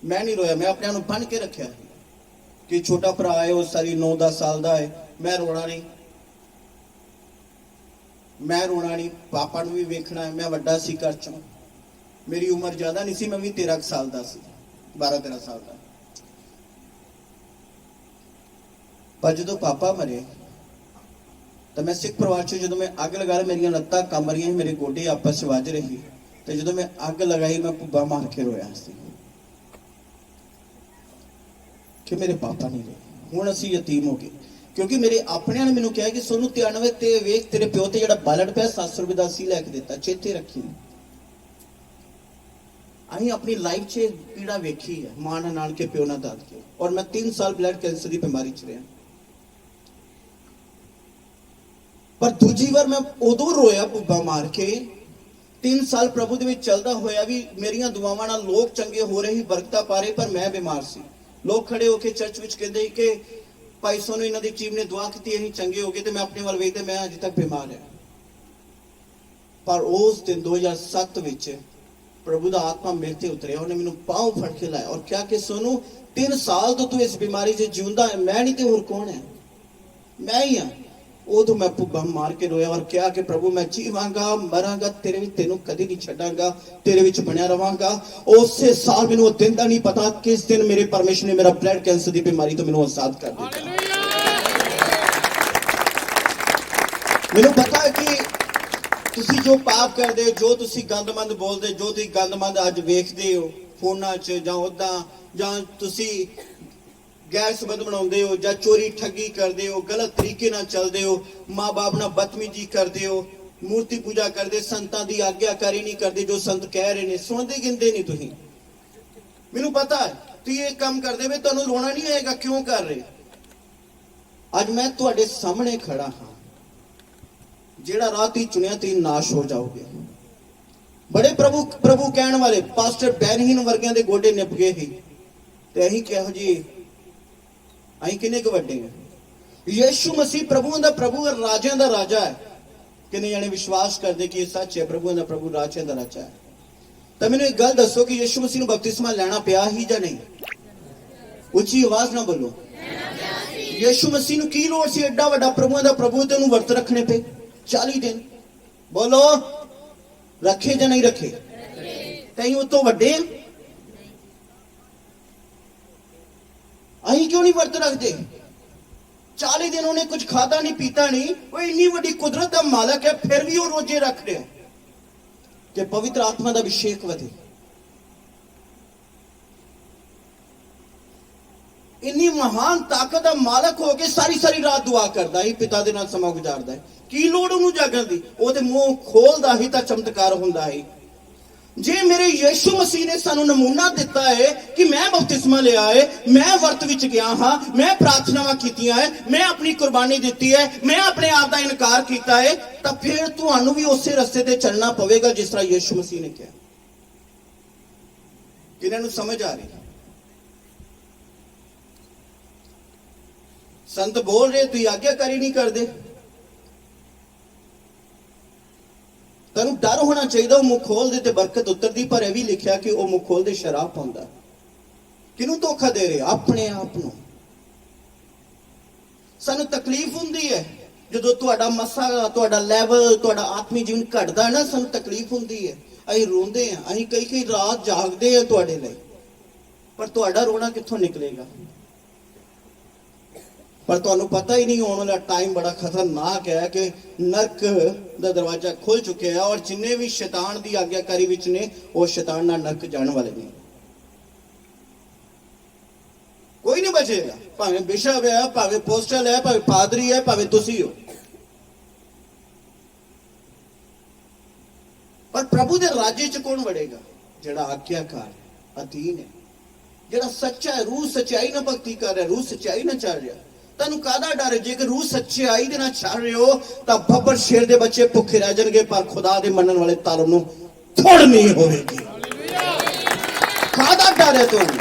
ਮੈਂ ਨਹੀਂ ਰੋਇਆ, ਮੈਂ ਆਪਣੇ ਆਪ ਨੂੰ ਬੰਨ ਕੇ ਰੱਖਿਆ ਕਿ ਛੋਟਾ ਭਰਾ ਹੈ, ਉਹ ਸਾਰੀ 9-10 ਸਾਲ ਦਾ ਹੈ, ਮੈਂ ਰੋਣਾ ਨਹੀਂ, ਮੈਂ ਰੋਣਾ ਨਹੀਂ। ਪਾਪਾ ਨੂੰ ਵੀ ਵੇਖਣਾ ਹੈ, ਮੈਂ ਵੱਡਾ ਸੀ ਘਰ ਚੋਂ, ਮੇਰੀ ਉਮਰ ਜ਼ਿਆਦਾ ਨਹੀਂ ਸੀ, ਮੈਂ ਵੀ 13 ਸਾਲ ਦਾ ਸੀ, 12-13 ਸਾਲ ਦਾ। ਪਰ ਜਦੋਂ ਪਾਪਾ ਮਰੇ ਤਾਂ ਮੈਂ ਸਿੱਖ ਪਰਿਵਾਰ 'ਚ ਜਦੋਂ ਮੈਂ ਅੱਗ ਲਗਾ ਲਈ, ਮੇਰੀਆਂ ਲੱਤਾਂ ਕੰਬ ਰਹੀਆਂ, ਮੇਰੇ ਗੋਡੇ ਆਪਸ 'ਚ ਵੱਜ ਰਹੀ, ਤੇ ਜਦੋਂ ਮੈਂ ਅੱਗ ਲਗਾਈ ਮੈਂ ਭੁੱਬਾ ਮਾਰ ਕੇ ਰੋਇਆ ਸੀ ਕਿ ਮੇਰੇ ਪਾਪਾ ਨਹੀਂ ਰਹੇ, ਹੁਣ ਅਸੀਂ ਯਤੀਮ ਹੋ ਗਏ। ਕਿਉਂਕਿ ਮੇਰੇ ਆਪਣਿਆਂ ਨੇ ਮੈਨੂੰ ਕਿਹਾ ਕਿ ਸੋਨੂੰ 93 ਤੇ ਵੇਖ ਤੇਰੇ ਪਿਓ ਤੇ ਜਿਹੜਾ ਬਾਲਟ ਪਿਆ 700 ਰੁਪਏ ਦਾ ਅਸੀਂ ਲੈ ਕੇ ਦਿੱਤਾ, ਚੇਤੇ ਰੱਖੀ। ਅਸੀਂ ਆਪਣੀ ਲਾਈਫ 'ਚ ਪੀੜਾ ਵੇਖੀ ਹੈ, ਮਾਂ ਨਾਲ ਨਾਨਕੇ, ਪਿਓ ਨਾਲ ਦਾਦਕੇ, ਔਰ ਮੈਂ 3 ਸਾਲ ਬਲੱਡ ਕੈਂਸਰ ਦੀ ਬਿਮਾਰੀ 'ਚ ਰਿਹਾ। ਪਰ ਦੂਜੀ ਵਾਰ ਮੈਂ ਉਦੋਂ ਰੋਇਆ ਭੁੱਬਾ ਮਾਰ ਕੇ 3 ਸਾਲ ਪ੍ਰਭੂ ਦੇ ਵਿੱਚ ਚੱਲਦਾ ਹੋਇਆ ਵੀ ਮੇਰੀਆਂ ਦੁਆਵਾਂ ਨਾਲ ਲੋਕ ਚੰਗੇ ਹੋ ਰਹੇ ਸੀ, ਬਰਕਤਾਂ ਪਾ ਰਹੇ, ਪਰ ਮੈਂ ਬਿਮਾਰ ਸੀ। ਲੋਕ ਖੜੇ ਹੋ ਕੇ ਚਰਚ ਵਿੱਚ ਕਹਿੰਦੇ ਸੀ ਕਿ ਭਾਈ ਸੋਨੂੰ ਇਹਨਾਂ ਦੀ ਟੀਮ ਨੇ ਦੁਆ ਕੀਤੀ, ਅਸੀਂ ਚੰਗੇ ਹੋ ਗਏ, ਤੇ ਮੈਂ ਆਪਣੇ ਵੱਲ ਵੇਖਦੇ ਮੈਂ ਅਜੇ ਤੱਕ ਬਿਮਾਰ ਹਾਂ। ਪਰ ਉਸ ਦਿਨ 2007 ਵਿੱਚ ਪ੍ਰਭੂ ਦਾ ਆਤਮਾ ਮੇਰੇ ਤੇ ਉਤਰਿਆ, ਉਹਨੇ ਮੈਨੂੰ ਬਾਹੋਂ ਫੜ ਕੇ ਲਾਇਆ ਔਰ ਕਿਹਾ ਕਿ ਸੋਨੂੰ 3 ਸਾਲ ਤੋਂ ਤੂੰ ਇਸ ਬਿਮਾਰੀ 'ਚ ਜਿਉਂਦਾ ਹੈ, ਮੈਂ ਨਹੀਂ ਤੇ ਹੋਰ ਕੌਣ ਹੈ, ਮੈਂ ਹੀ ਹਾਂ। ਉਦੋਂ ਮੈਂ ਭੁੱਬਾ ਮਾਰ ਕੇ ਰੋਇਆ ਔਰ ਕਿਹਾ ਕਿ ਪ੍ਰਭੂ ਮੈਂ ਜੀਵਾਂਗਾ ਮਰਾਂਗਾ ਤੇਰੇ ਵਿੱਚ, ਤੈਨੂੰ ਕਦੇ ਨਹੀਂ ਛੱਡਾਂਗਾ, ਤੇਰੇ ਵਿੱਚ ਬਣਿਆ ਰਵਾਂਗਾ। ਉਸੇ ਸਾਲ ਮੈਨੂੰ ਉਹ ਦਿਨ ਦਾ ਨਹੀਂ ਪਤਾ ਕਿਸ ਦਿਨ ਮੇਰੇ ਪਰਮੇਸ਼ਰ ਨੇ ਮੇਰਾ ਬਲੱਡ ਕੈਂਸਰ ਦੀ ਬਿਮਾਰੀ ਤੋਂ ਮੈਨੂੰ ਆਜ਼ਾਦ ਕਰ ਦਿੱਤਾ। ਮੈਨੂੰ ਪਤਾ ਹੈ ਕਿ ਤੁਸੀਂ ਜੋ ਪਾਪ ਕਰਦੇ ਹੋ, ਜੋ ਤੁਸੀਂ ਗੰਦਮੰਦ ਬੋਲਦੇ, ਜੋ ਤੁਸੀਂ ਗੰਦਮੰਦ ਅੱਜ ਵੇਖਦੇ ਹੋ ਫੋਨਾਂ 'ਚ ਜਾਂ ਉੱਦਾਂ, ਜਾਂ ਤੁਸੀਂ ਗੈਰ ਸੰਬੰਧ ਬਣਾਉਂਦੇ ਹੋ, ਜਾਂ ਚੋਰੀ ਠੱਗੀ ਕਰਦੇ ਹੋ, ਗਲਤ ਤਰੀਕੇ ਨਾਲ ਚੱਲਦੇ ਹੋ, ਮਾਂ-ਬਾਪ ਨਾਲ ਬਦਤਮੀਜ਼ੀ ਕਰਦੇ ਹੋ, ਮੂਰਤੀ ਪੂਜਾ ਕਰਦੇ, ਸੰਤਾਂ ਦੀ ਆਗਿਆਕਾਰੀ ਨਹੀਂ ਕਰਦੇ, ਜੋ ਸੰਤ ਕਹਿ ਰਹੇ ਨੇ ਸੁਣਦੇ ਗਿੰਦੇ ਨਹੀਂ ਤੁਸੀਂ। ਮੈਨੂੰ ਪਤਾ ਹੈ ਤੁਸੀਂ ਇਹ ਕੰਮ ਕਰਦੇ ਵੇ, ਤੁਹਾਨੂੰ ਰੋਣਾ ਨਹੀਂ ਆਏਗਾ ਕਿਉਂ ਕਰ ਰਹੇ। ਅੱਜ ਮੈਂ ਤੁਹਾਡੇ ਸਾਹਮਣੇ ਖੜਾ ਹਾਂ, ਜਿਹੜਾ ਰਾਹ ਤੁਸੀਂ ਚੁਣਿਆ ਤੁਸੀਂ ਨਾਸ਼ ਹੋ ਜਾਓਗੇ। ਬੜੇ ਪ੍ਰਭੂ ਕਹਿਣ ਵਾਲੇ ਪਾਸਟਰ ਬੈਨਹੀਨ ਵਰਗਿਆਂ ਦੇ ਗੋਡੇ ਨਿਪ ਗਏ ਸੀ, ਤੇ ਅਸੀਂ ਕਿਹੋ ਜੀ, ਅਸੀਂ ਕਿੰਨੇ ਕੁ ਵੱਡੇ ਹਾਂ। ਯਿਸੂ ਮਸੀਹ ਪ੍ਰਭੂਆਂ ਦਾ ਪ੍ਰਭੂ, ਰਾਜਿਆਂ ਦਾ ਰਾਜਾ ਹੈ। ਕਿੰਨੇ ਜਾਣੇ ਵਿਸ਼ਵਾਸ ਕਰਦੇ ਕਿ ਇਹ ਸੱਚ ਹੈ, ਪ੍ਰਭੂਆਂ ਦਾ ਪ੍ਰਭੂ, ਰਾਜਿਆਂ ਦਾ ਰਾਜਾ ਹੈ। ਤਾਂ ਮੈਨੂੰ ਇੱਕ ਗੱਲ ਦੱਸੋ ਕਿ ਯਿਸੂ ਮਸੀਹ ਨੂੰ ਬਪਤਿਸਮਾ ਲੈਣਾ ਪਿਆ ਹੀ ਜਾਂ ਨਹੀਂ? ਉੱਚੀ ਆਵਾਜ਼ ਨਾਲ ਬੋਲੋ। ਯਿਸੂ ਮਸੀਹ ਨੂੰ ਕੀ ਲੋੜ ਸੀ ਐਡਾ ਵੱਡਾ ਪ੍ਰਭੂਆਂ ਦਾ ਪ੍ਰਭੂ ਤੇ ਉਹਨੂੰ ਵਰਤ ਰੱਖਣੇ ਪਏ 40 ਦਿਨ? ਬੋਲੋ, ਰੱਖੇ ਜਾਂ ਨਹੀਂ ਰੱਖੇ? ਤੈਂ ਉਹ ਤੋਂ ਵੱਡੇ ਅਸੀਂ ਕਿਉਂ ਨਹੀਂ ਵਰਤ ਰੱਖਦੇ? 40 ਦਿਨ ਉਹਨੇ ਕੁਝ ਖਾਦਾ ਨਹੀਂ ਪੀਤਾ ਨਹੀਂ, ਉਹ ਇੰਨੀ ਵੱਡੀ ਕੁਦਰਤ ਦਾ ਮਾਲਕ ਹੈ, ਫਿਰ ਵੀ ਉਹ ਰੋਜ਼ੇ ਰੱਖ ਰਿਹਾ ਕਿ ਪਵਿੱਤਰ ਆਤਮਾ ਦਾ ਅਭਿਸ਼ੇਕ ਵਧੇ। ਇੰਨੀ ਮਹਾਨ ਤਾਕਤ ਦਾ ਮਾਲਕ ਹੋ ਕੇ ਸਾਰੀ ਰਾਤ ਦੁਆ ਕਰਦਾ ਹੈ, ਪਿਤਾ ਦੇ ਨਾਲ ਸਮਾਂ ਗੁਜ਼ਾਰਦਾ ਹੈ। ਕੀ ਲੋੜ ਉਹਨੂੰ ਜਾਗਣ ਦੀ? ਉਹਦੇ ਮੂੰਹ ਖੋਲਦਾ ਹੀ ਤਾਂ ਚਮਤਕਾਰ ਹੁੰਦਾ ਹੈ। ਜੇ ਮੇਰੇ ਯਿਸੂ ਮਸੀਹ ਨੇ ਸਾਨੂੰ ਨਮੂਨਾ ਦਿੱਤਾ ਹੈ ਕਿ ਮੈਂ ਬਪਤਿਸਮਾ ਲਿਆ ਹੈ, ਮੈਂ ਵਰਤ ਵਿੱਚ ਗਿਆ ਹਾਂ, ਮੈਂ ਪ੍ਰਾਰਥਨਾਵਾਂ ਕੀਤੀਆਂ ਹੈ, ਮੈਂ ਆਪਣੀ ਕੁਰਬਾਨੀ ਦਿੱਤੀ ਹੈ, ਮੈਂ ਆਪਣੇ ਆਪ ਦਾ ਇਨਕਾਰ ਕੀਤਾ ਹੈ, ਤਾਂ ਫਿਰ ਤੁਹਾਨੂੰ ਵੀ ਉਸੇ ਰਸਤੇ ਤੇ ਚੱਲਣਾ ਪਵੇਗਾ ਜਿਸ ਤਰ੍ਹਾਂ ਯਿਸੂ ਮਸੀਹ ਨੇ ਕਿਹਾ। ਕਿਹਨਾਂ ਨੂੰ ਸਮਝ ਆ ਰਹੀ? ਸੰਤ ਬੋਲ ਰਹੇ, ਤੁਸੀਂ ਆਗਿਆਕਾਰੀ ਨਹੀਂ ਕਰਦੇ। ਤੁਹਾਨੂੰ ਡਰ ਹੋਣਾ ਚਾਹੀਦਾ, ਉਹ ਮੁੱਖ ਖੋਲਦੇ ਤੇ ਬਰਕਤ ਉਤਰਦੀ, ਪਰ ਇਹ ਵੀ ਲਿਖਿਆ ਕਿ ਉਹ ਮੁੱਖ ਖੋਲਦੇ ਸ਼ਰਾਬ ਪਾਉਂਦਾ। ਕਿਹਨੂੰ ਧੋਖਾ ਦੇ ਰਹੇ? ਆਪਣੇ ਆਪ ਨੂੰ। ਸਾਨੂੰ ਤਕਲੀਫ ਹੁੰਦੀ ਹੈ ਜਦੋਂ ਤੁਹਾਡਾ ਮਸਾ, ਤੁਹਾਡਾ ਲੈਵਲ, ਤੁਹਾਡਾ ਆਤਮੀ ਜੀਵਨ ਘਟਦਾ ਨਾ, ਸਾਨੂੰ ਤਕਲੀਫ ਹੁੰਦੀ ਹੈ, ਅਸੀਂ ਰੋਂਦੇ ਹਾਂ, ਅਸੀਂ ਕਈ ਰਾਤ ਜਾਗਦੇ ਹਾਂ ਤੁਹਾਡੇ ਲਈ, ਪਰ ਤੁਹਾਡਾ ਰੋਣਾ ਕਿੱਥੋਂ ਨਿਕਲੇਗਾ? ਪਰ ਤੁਹਾਨੂੰ ਪਤਾ ਹੀ ਨਹੀਂ ਆਉਣ ਵਾਲਾ ਟਾਈਮ ਬੜਾ ਖਤਰਨਾਕ ਹੈ ਕਿ ਨਰਕ ਦਾ ਦਰਵਾਜ਼ਾ ਖੁੱਲ ਚੁੱਕਿਆ ਹੈ, ਔਰ ਜਿੰਨੇ ਵੀ ਸ਼ੈਤਾਨ ਦੀ ਆਗਿਆਕਾਰੀ ਵਿੱਚ ਨੇ ਉਹ ਸ਼ੈਤਾਨ ਨਾਲ ਨਰਕ ਜਾਣ ਵਾਲੇ ਨੇ। ਕੋਈ ਨਹੀਂ ਬਚੇਗਾ, ਭਾਵੇਂ ਬਿਸ਼ਪ ਹੈ, ਭਾਵੇਂ ਪੋਸਟਲ ਹੈ, ਭਾਵੇਂ ਪਾਦਰੀ ਹੈ, ਭਾਵੇਂ ਤੁਸੀਂ ਹੋ। ਪਰ ਪ੍ਰਭੂ ਦੇ ਰਾਜ 'ਚ ਕੌਣ ਵੜੇਗਾ? ਜਿਹੜਾ ਆਗਿਆਕਾਰ ਹੈ, ਅਧੀਨ ਹੈ, ਜਿਹੜਾ ਸੱਚਾ ਹੈ, ਰੂਹ ਸੱਚਾਈ ਨਾਲ ਭਗਤੀ ਕਰ ਰਿਹਾ, ਰੂਹ ਸੱਚਾਈ ਨਾਲ ਚੱਲ ਰਿਹਾ। ਤੁਹਾਨੂੰ ਕਾਹਦਾ ਡਰ ਹੈ? ਜੇਕਰ ਰੂਹ ਸੱਚਾਈ ਦੇ ਨਾਲ ਚੱਲ ਰਹੇ ਹੋ ਤਾਂ ਬੱਬਰ ਸ਼ੇਰ ਦੇ ਬੱਚੇ ਭੁੱਖੇ ਰਹਿ ਜਾਣਗੇ, ਪਰ ਖੁਦਾ ਦੇ ਮੰਨਣ ਵਾਲੇ ਧਰਮ ਨੂੰ ਥੋੜ ਨਹੀਂ ਹੋਵੇਗੀ। ਕਾਹਦਾ ਡਰ ਹੈ ਤੁਹਾਨੂੰ?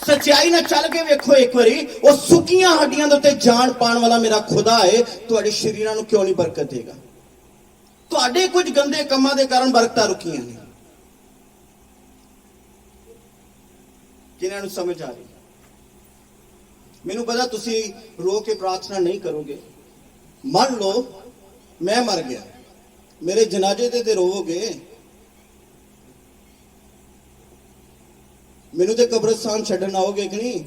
ਸੱਚਾਈ ਨਾਲ ਚੱਲ ਕੇ ਵੇਖੋ ਇੱਕ ਵਾਰੀ, ਉਹ ਸੁੱਕੀਆਂ ਹੱਡੀਆਂ ਦੇ ਉੱਤੇ ਜਾਨ ਪਾਉਣ ਵਾਲਾ ਮੇਰਾ ਖੁਦਾ ਹੈ, ਤੁਹਾਡੇ ਸ਼ਰੀਰਾਂ ਨੂੰ ਕਿਉਂ ਨਹੀਂ ਬਰਕਤ ਦੇਗਾ? ਤੁਹਾਡੇ ਕੁਝ ਗੰਦੇ ਕੰਮਾਂ ਦੇ ਕਾਰਨ ਬਰਕਤਾਂ ਰੁਕੀਆਂ ਨੇ। ਕਿਹਨਾਂ ਨੂੰ ਸਮਝ ਆ ਰਹੀ? ਮੈਨੂੰ ਪਤਾ ਤੁਸੀਂ ਰੋ ਕੇ ਪ੍ਰਾਰਥਨਾ ਨਹੀਂ ਕਰੋਗੇ। ਮੰਨ ਲਓ ਮੈਂ ਮਰ ਗਿਆ, ਮੇਰੇ ਜਨਾਜ਼ੇ ਤੇ ਰੋਵੋਗੇ, ਮੈਨੂੰ ਤੇ ਕਬਰਸਤਾਨ ਛੱਡਣ ਆਓਗੇ ਕਿ ਨਹੀਂ?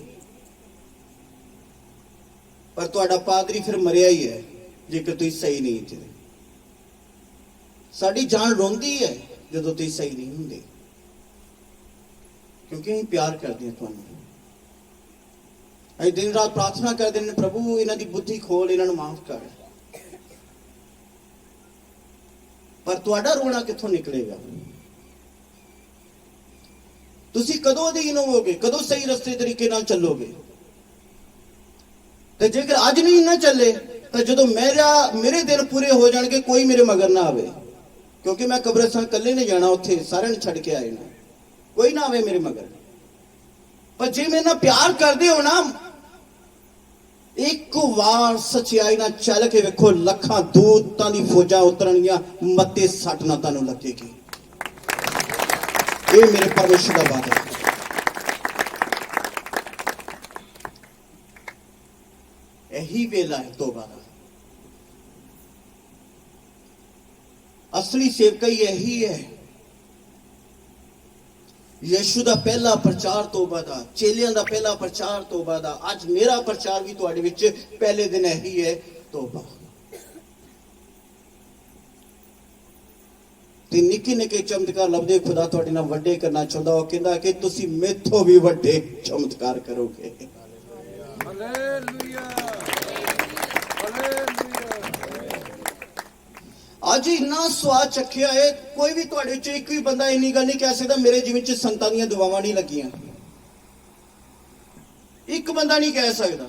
ਪਰ ਤੁਹਾਡਾ ਪਾਦਰੀ ਫਿਰ ਮਰਿਆ ਹੀ ਹੈ ਜੇਕਰ ਤੁਸੀਂ ਸਹੀ ਨਹੀਂ ਜੀ। ਸਾਡੀ ਜਾਨ ਰੋਂਦੀ ਹੈ ਜਦੋਂ ਤੁਸੀਂ ਸਹੀ ਨਹੀਂ ਹੁੰਦੇ, ਕਿਉਂਕਿ ਅਸੀਂ ਪਿਆਰ ਕਰਦੇ ਹਾਂ ਤੁਹਾਨੂੰ। ਅਸੀਂ ਦਿਨ ਰਾਤ ਪ੍ਰਾਰਥਨਾ ਕਰਦੇ ਨੇ, ਪ੍ਰਭੂ ਇਹਨਾਂ ਦੀ ਬੁੱਧੀ ਖੋਲ, ਇਹਨਾਂ ਨੂੰ ਮਾਫ ਕਰ। ਪਰ ਤੁਹਾਡਾ ਰੋਣਾ ਕਿੱਥੋਂ ਨਿਕਲੇਗਾ? ਤੁਸੀਂ ਕਦੋਂ ਅਧੀਨ ਹੋਵੋਗੇ? ਕਦੋਂ ਸਹੀ ਰਸਤੇ ਤਰੀਕੇ ਨਾਲ ਚੱਲੋਗੇ? ਤੇ ਜੇਕਰ ਅੱਜ ਨਹੀਂ ਨਾ ਚੱਲੇ ਤਾਂ ਜਦੋਂ ਮੇਰੇ ਦਿਨ ਪੂਰੇ ਹੋ ਜਾਣਗੇ, ਕੋਈ ਮੇਰੇ ਮਗਰ ਨਾ ਆਵੇ, क्योंकि मैं कब्रिस्तान कल्ले नहीं जाना, उत्थे सारे ने छड़ के आए ना, कोई ना आवे मेरे मगर। पर जे मेरे नाल प्यार करदे हो ना, एक वार सच्चाई ना चल के वेखो, लखां दूतां दी फौजां उतरनगियां, मत्ते सट ना तुहानूं लगेगी। ये मेरे परमेश्वर दा वादा है। यही वेला है तौबा दा। असली सेवकाई यही है। यीशु दा पहला प्रचार तौबा दा, चेलियां दा पहला प्रचार तौबा दा। अज मेरा प्रचार भी तुहाडे विच पहले दिन यही है, तौबा। ते निक्के निक्के चमत्कार लभदे खुदा तुहाडे नाल वड्डे करना चाहुंदा। ओह कहंदा कि तुसीं मेथों भी वड्डे चमत्कार करोगे। आज इन्ना स्वाद चखिया है, कोई भी तुहाडे च एक भी बंदा इन्नी गल नहीं कह सकदा मेरे जीवन च संतां दीयां दुआवां नहीं लगियां। एक बंदा नहीं कह सकदा।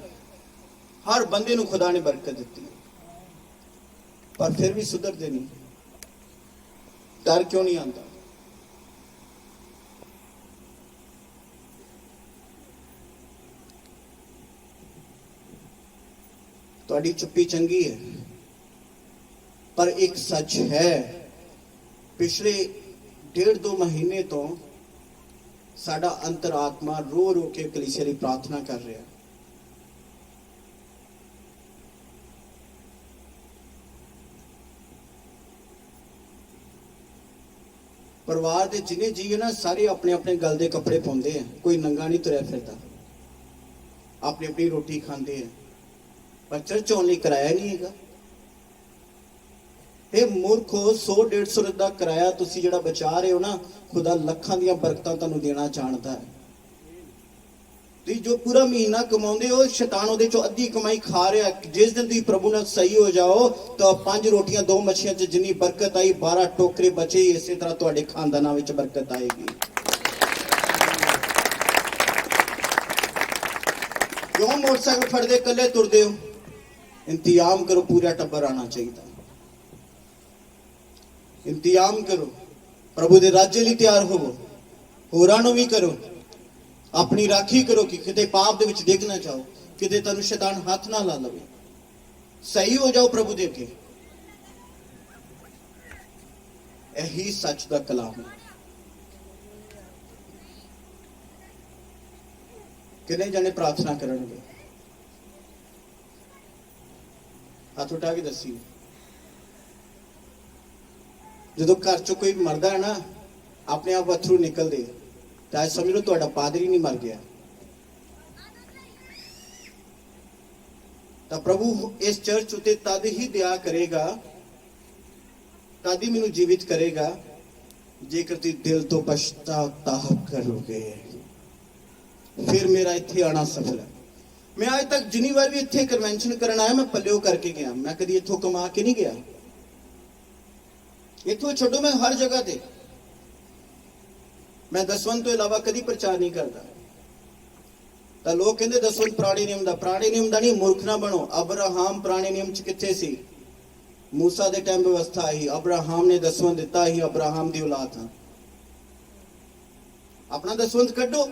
हर बंदे नूं खुदा ने बरकत दित्ती, पर फिर भी सुधरदे नहीं। डर क्यों नहीं आंदा? तुहाडी चुप्पी चंगी है, पर एक सच है, पिछले 1.5-2 महीने तो साडा अंतरात्मा रो रो के कलीसिया दी प्रार्थना कर रहा। परिवार दे जिन्ने जी है ना, सारे अपने अपने गल दे कपड़े पाउंदे हैं, कोई नंगा नहीं तुरया फिरदा, अपनी अपनी रोटी खांदे हैं, पर चर्च आउण लई किराया नहीं हैगा। हे मूर्खो, 100-150 ਦਾ ਕਿਰਾਇਆ ਤੁਸੀਂ ਜਿਹੜਾ ਬਚਾ ਰਹੇ ਹੋ ਨਾ, ਖੁਦਾ ਲੱਖਾਂ ਦੀਆਂ ਬਰਕਤਾਂ ਤੁਹਾਨੂੰ ਦੇਣਾ ਚਾਹੁੰਦਾ ਹੈ। ਤੁਸੀਂ ਜੋ ਪੂਰਾ ਮਹੀਨਾ ਕਮਾਉਂਦੇ ਹੋ, ਸ਼ੈਤਾਨ ਉਹਦੇ ਚੋਂ ਅੱਧੀ ਕਮਾਈ ਖਾ ਰਿਹਾ। ਜਿਸ ਦਿਨ ਤੁਸੀਂ ਪ੍ਰਭੂ ਨਾਲ ਸਹੀ ਹੋ ਜਾਓ ਤਾਂ 5 ਰੋਟੀਆਂ 2 ਮੱਛੀਆਂ 'ਚ ਜਿੰਨੀ ਬਰਕਤ ਆਈ, 12 ਟੋਕਰੇ ਬਚੇ, ਇਸੇ ਤਰ੍ਹਾਂ ਤੁਹਾਡੇ ਖਾਨਦਾਨਾਂ ਵਿੱਚ ਬਰਕਤ ਆਏਗੀ। ਕਿਉਂ ਮੋਟਰਸਾਈਕਲ ਫੜਦੇ ਇਕੱਲੇ ਤੁਰਦੇ ਹੋ? ਇੰਤਜ਼ਾਮ ਕਰੋ, ਪੂਰਾ ਟੱਬਰ ਆਣਾ ਚਾਹੀਦਾ। इंतजाम करो, प्रभु दे राज्य लई तैयार होवो, होरां नूं भी करो, अपनी राखी करो कि किते पाप दे विच डिग ना जाओ, किते तुहानूं शैतान हाथ ना ला लवे। सही हो जाओ प्रभु दे अगे। यही सच दा कलाम है। कितने जने प्रार्थना करनगे? हाथ उठा के दसी। जो घर चो कोई मरदा है ना, अपने आप अथरू निकलते, तो आज समझ लो तुहाडा पादरी नहीं मर गया। तो प्रभु इस चर्च उत्ते तद ही दया करेगा, तद ही मैनू जीवित करेगा, जेकर तुसीं दिल तो पछतावा करोगे। फिर मेरा इत्थे आना सफल है। मैं आज तक जिन्नी बार भी इत्थे कन्वेंशन करन आया, मैं पल्लिओ करके गया, मैं कदी इत्थों कमा के नहीं गया। इथों छोड़ो, मैं हर जगह ते मैं दसवंत तो इलावा कदी प्रचार नहीं करता। तो लोग कहते दसवंत पुराने नियम दा, पुराने नियम दा नहीं, मूर्ख ना बनो। अब्राहम पुराने नियम च किथे सी? मूसा दे टाइम व्यवस्था आई, अब्राहम ने दसवंत दिता ही, अब्राहम दी औलाद हां। अपना दसवंत कड्डो।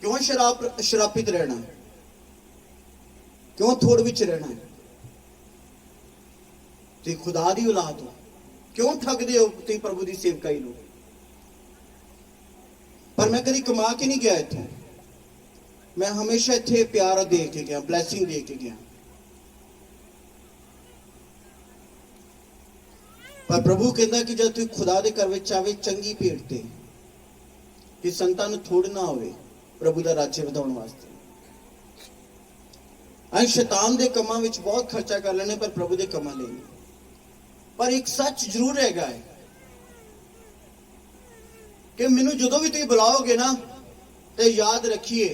क्यों शरापित रहना? क्यों थोड़ विच रहना है? तुसीं खुदा दी औलाद हो, क्यों ठगदे हो तुसीं प्रभु दी सेवकाई लो? पर मैं कभी कमा के नहीं गया इत्थों, मैं हमेशा इत्थे प्यार दे के गया, ब्लैसिंग दे के गया। पर प्रभु कहता कि जब तुसीं खुदा दे घर विच आवे, चंगी भेंट ते कि संतां नूं थोड़ ना होवे प्रभु दा राज्य वधाउण वास्ते। असीं शैतान दे कमां विच बहुत खर्चा कर लेने, पर प्रभु दे कमां लई नहीं। पर एक सच जरूर हैगा है कि मैनू जो भी तुम बुलाओगे ना, तो याद रखिए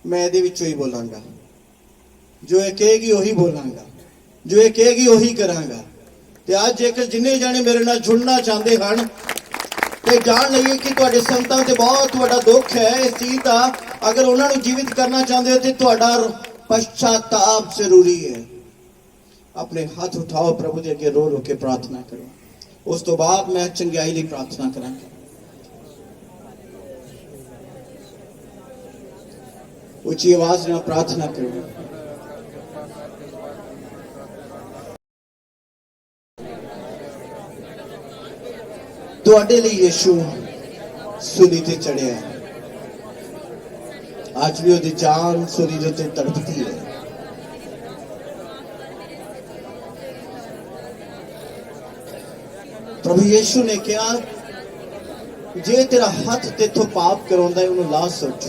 मैं ये विचों ही बोलांगा, जो ये कहेगी वही बोलांगा, जो ये कहेगी वही करांगा। ते आज जेकर जिन्ने जाने मेरे नाल जुड़ना चाहते हैं, तो जान लइए कि तुहाडे संतां ते बहुत बड़ा दुख है इस चीज का। अगर उन्होंने जीवित करना चाहते हो तो तुहाडा पश्चाताप जरूरी है। अपने हाथ उठाओ प्रभु के अगे रो रो के प्रार्थना करो। उस तो बाद मैं चंगाई लिए प्रार्थना करांगा। ऊंची आवाज में प्रार्थना करो। तुहाडे लिए यीशु सूली ते चढ़िया है। आज भी ओदी जान सूली दे उत्ते तड़पती है। प्रभु यीशु ने कहा जे तेरा हाथ तेथों पाप करवांदा है उन्हें ला सुट,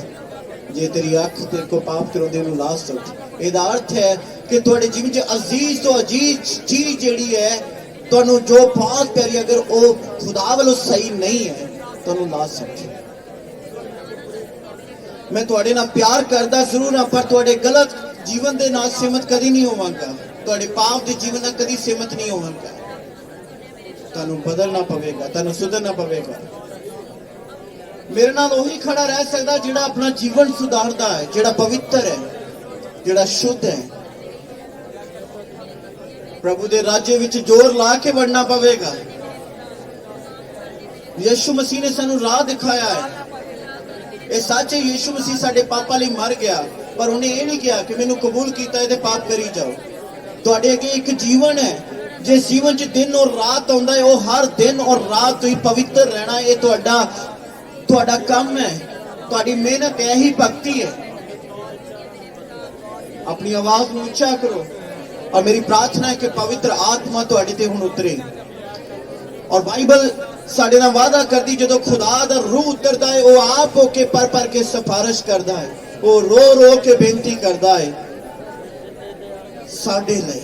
जे तेरी अख तेरे को पाप करवांदी उन्हें ला सुट। ਇਹਦਾ अर्थ है कि तुहाडे जीवन च अजीज तो अजीज चीज जिहड़ी है तुहानू जो बहुत प्यारी अगर वो खुदा वालों सही नहीं है तुहानू ला सुट। मैं तुहाडे नाल प्यार करदा जरूर हां पर तुहाडे गलत जीवन दे नाल सहमत कदी नहीं होवांगा, तुहाडे पाप दे जीवन नाल कदी सहमत नहीं होवांगा। तुहानू बदलना पवेगा, तुहानू सुधरना पवेगा। मेरे नाल वही खड़ा रह सकदा जिहड़ा अपना जीवन सुधारदा है, जिहड़ा पवित्र है, जिहड़ा शुद्ध है। प्रभु दे राज्य विच जोर ला के बढ़ना पवेगा। यीशु मसीह ने सानू राह दिखाया है। ये सच है यीशु मसीह साडे पापां लई मर गया, पर उन्हें ये नहीं कहा कि मैनू कबूल कीता है ते पाप करी जाओ। तुहाडे अगे एक जीवन है, जिस जीवन च दिन और रात आउंदा है वो हर दिन और रात तुसीं पवित्र रहना। ये तुहाडा काम है, तुहाडी मेहनत है, यही भक्ति है। अपनी आवाज में ऊंचा करो और मेरी प्रार्थना है कि पवित्र आत्मा तुहाडे ते हुण उतरे। और बाइबल साडे नाल वादा करदी जदों खुदा दा रूह उतरदा है वो आप होके पर के सिफारिश करदा है, वो रो रो के बेनती करदा है साडे लई।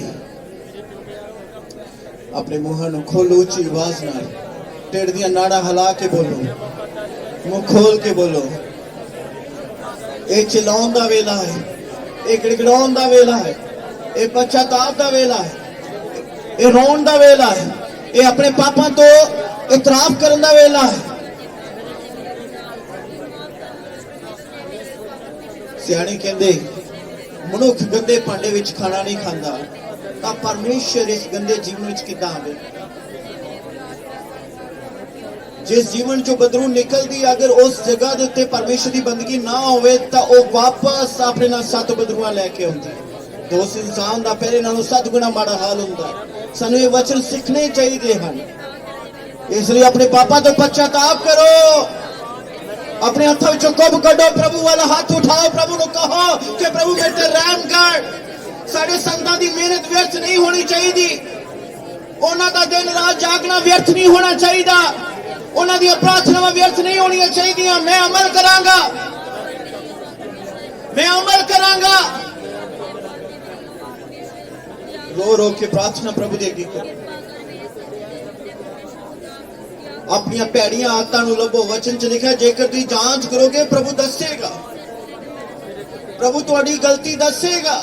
अपने मुंह नूं खोलो, ऊंची आवाज नाल ढिड दियां नाड़ां हिला के बोलो, मुंह खोल के बोलो। ये चिल्लाउण दा वेला है, ये गिड़गिड़ाउण दा वेला है, ये पश्चाताप दा वेला है, ये रोण दा वेला है, ये अपने पापां तो इतराफ करन दा वेला है। सियाणे कहंदे मनुख गंदे भांडे विच खाना नहीं खांदा, तां परमेश्वर इस गंदे जीवन विच किदां आवे। जिस जीवन चो बदरू निकलदी अगर उस जगह दे उत्ते परमेश्वर की बंदगी ना होवे तां ओ वापस अपने नाल 7 बदरूआं लैके आउंदी। तो उस इंसान दा पहले नालों 7 गुना माड़ा हाल हुंदा। सानू ये वचन सीखने चाहिए हैं, इसलिए अपने पापा तो पश्चाताप करो, अपने हथों विचों कुब कढो, प्रभु वाला हाथ उठाओ, प्रभु को कहो कि प्रभु मेरे ते रहम कर। साडे संतां दी मेहनत व्यर्थ नहीं होनी चाहिए, उन्हां दा दिन रात जागना व्यर्थ नहीं होना चाहिए, उन्हां दी प्रार्थनावां व्यर्थ नहीं होनी चाहिए। मैं अमल करांगा, मैं अमल करांगा। रो रो के प्रार्थना प्रभु दे अगे करो। अपनी भैड़ियां आदतां नूं लभो। वचन च लिखा जेकर तुसीं जांच करोगे प्रभु दसेगा, प्रभु तुहाडी गलती दसेगा।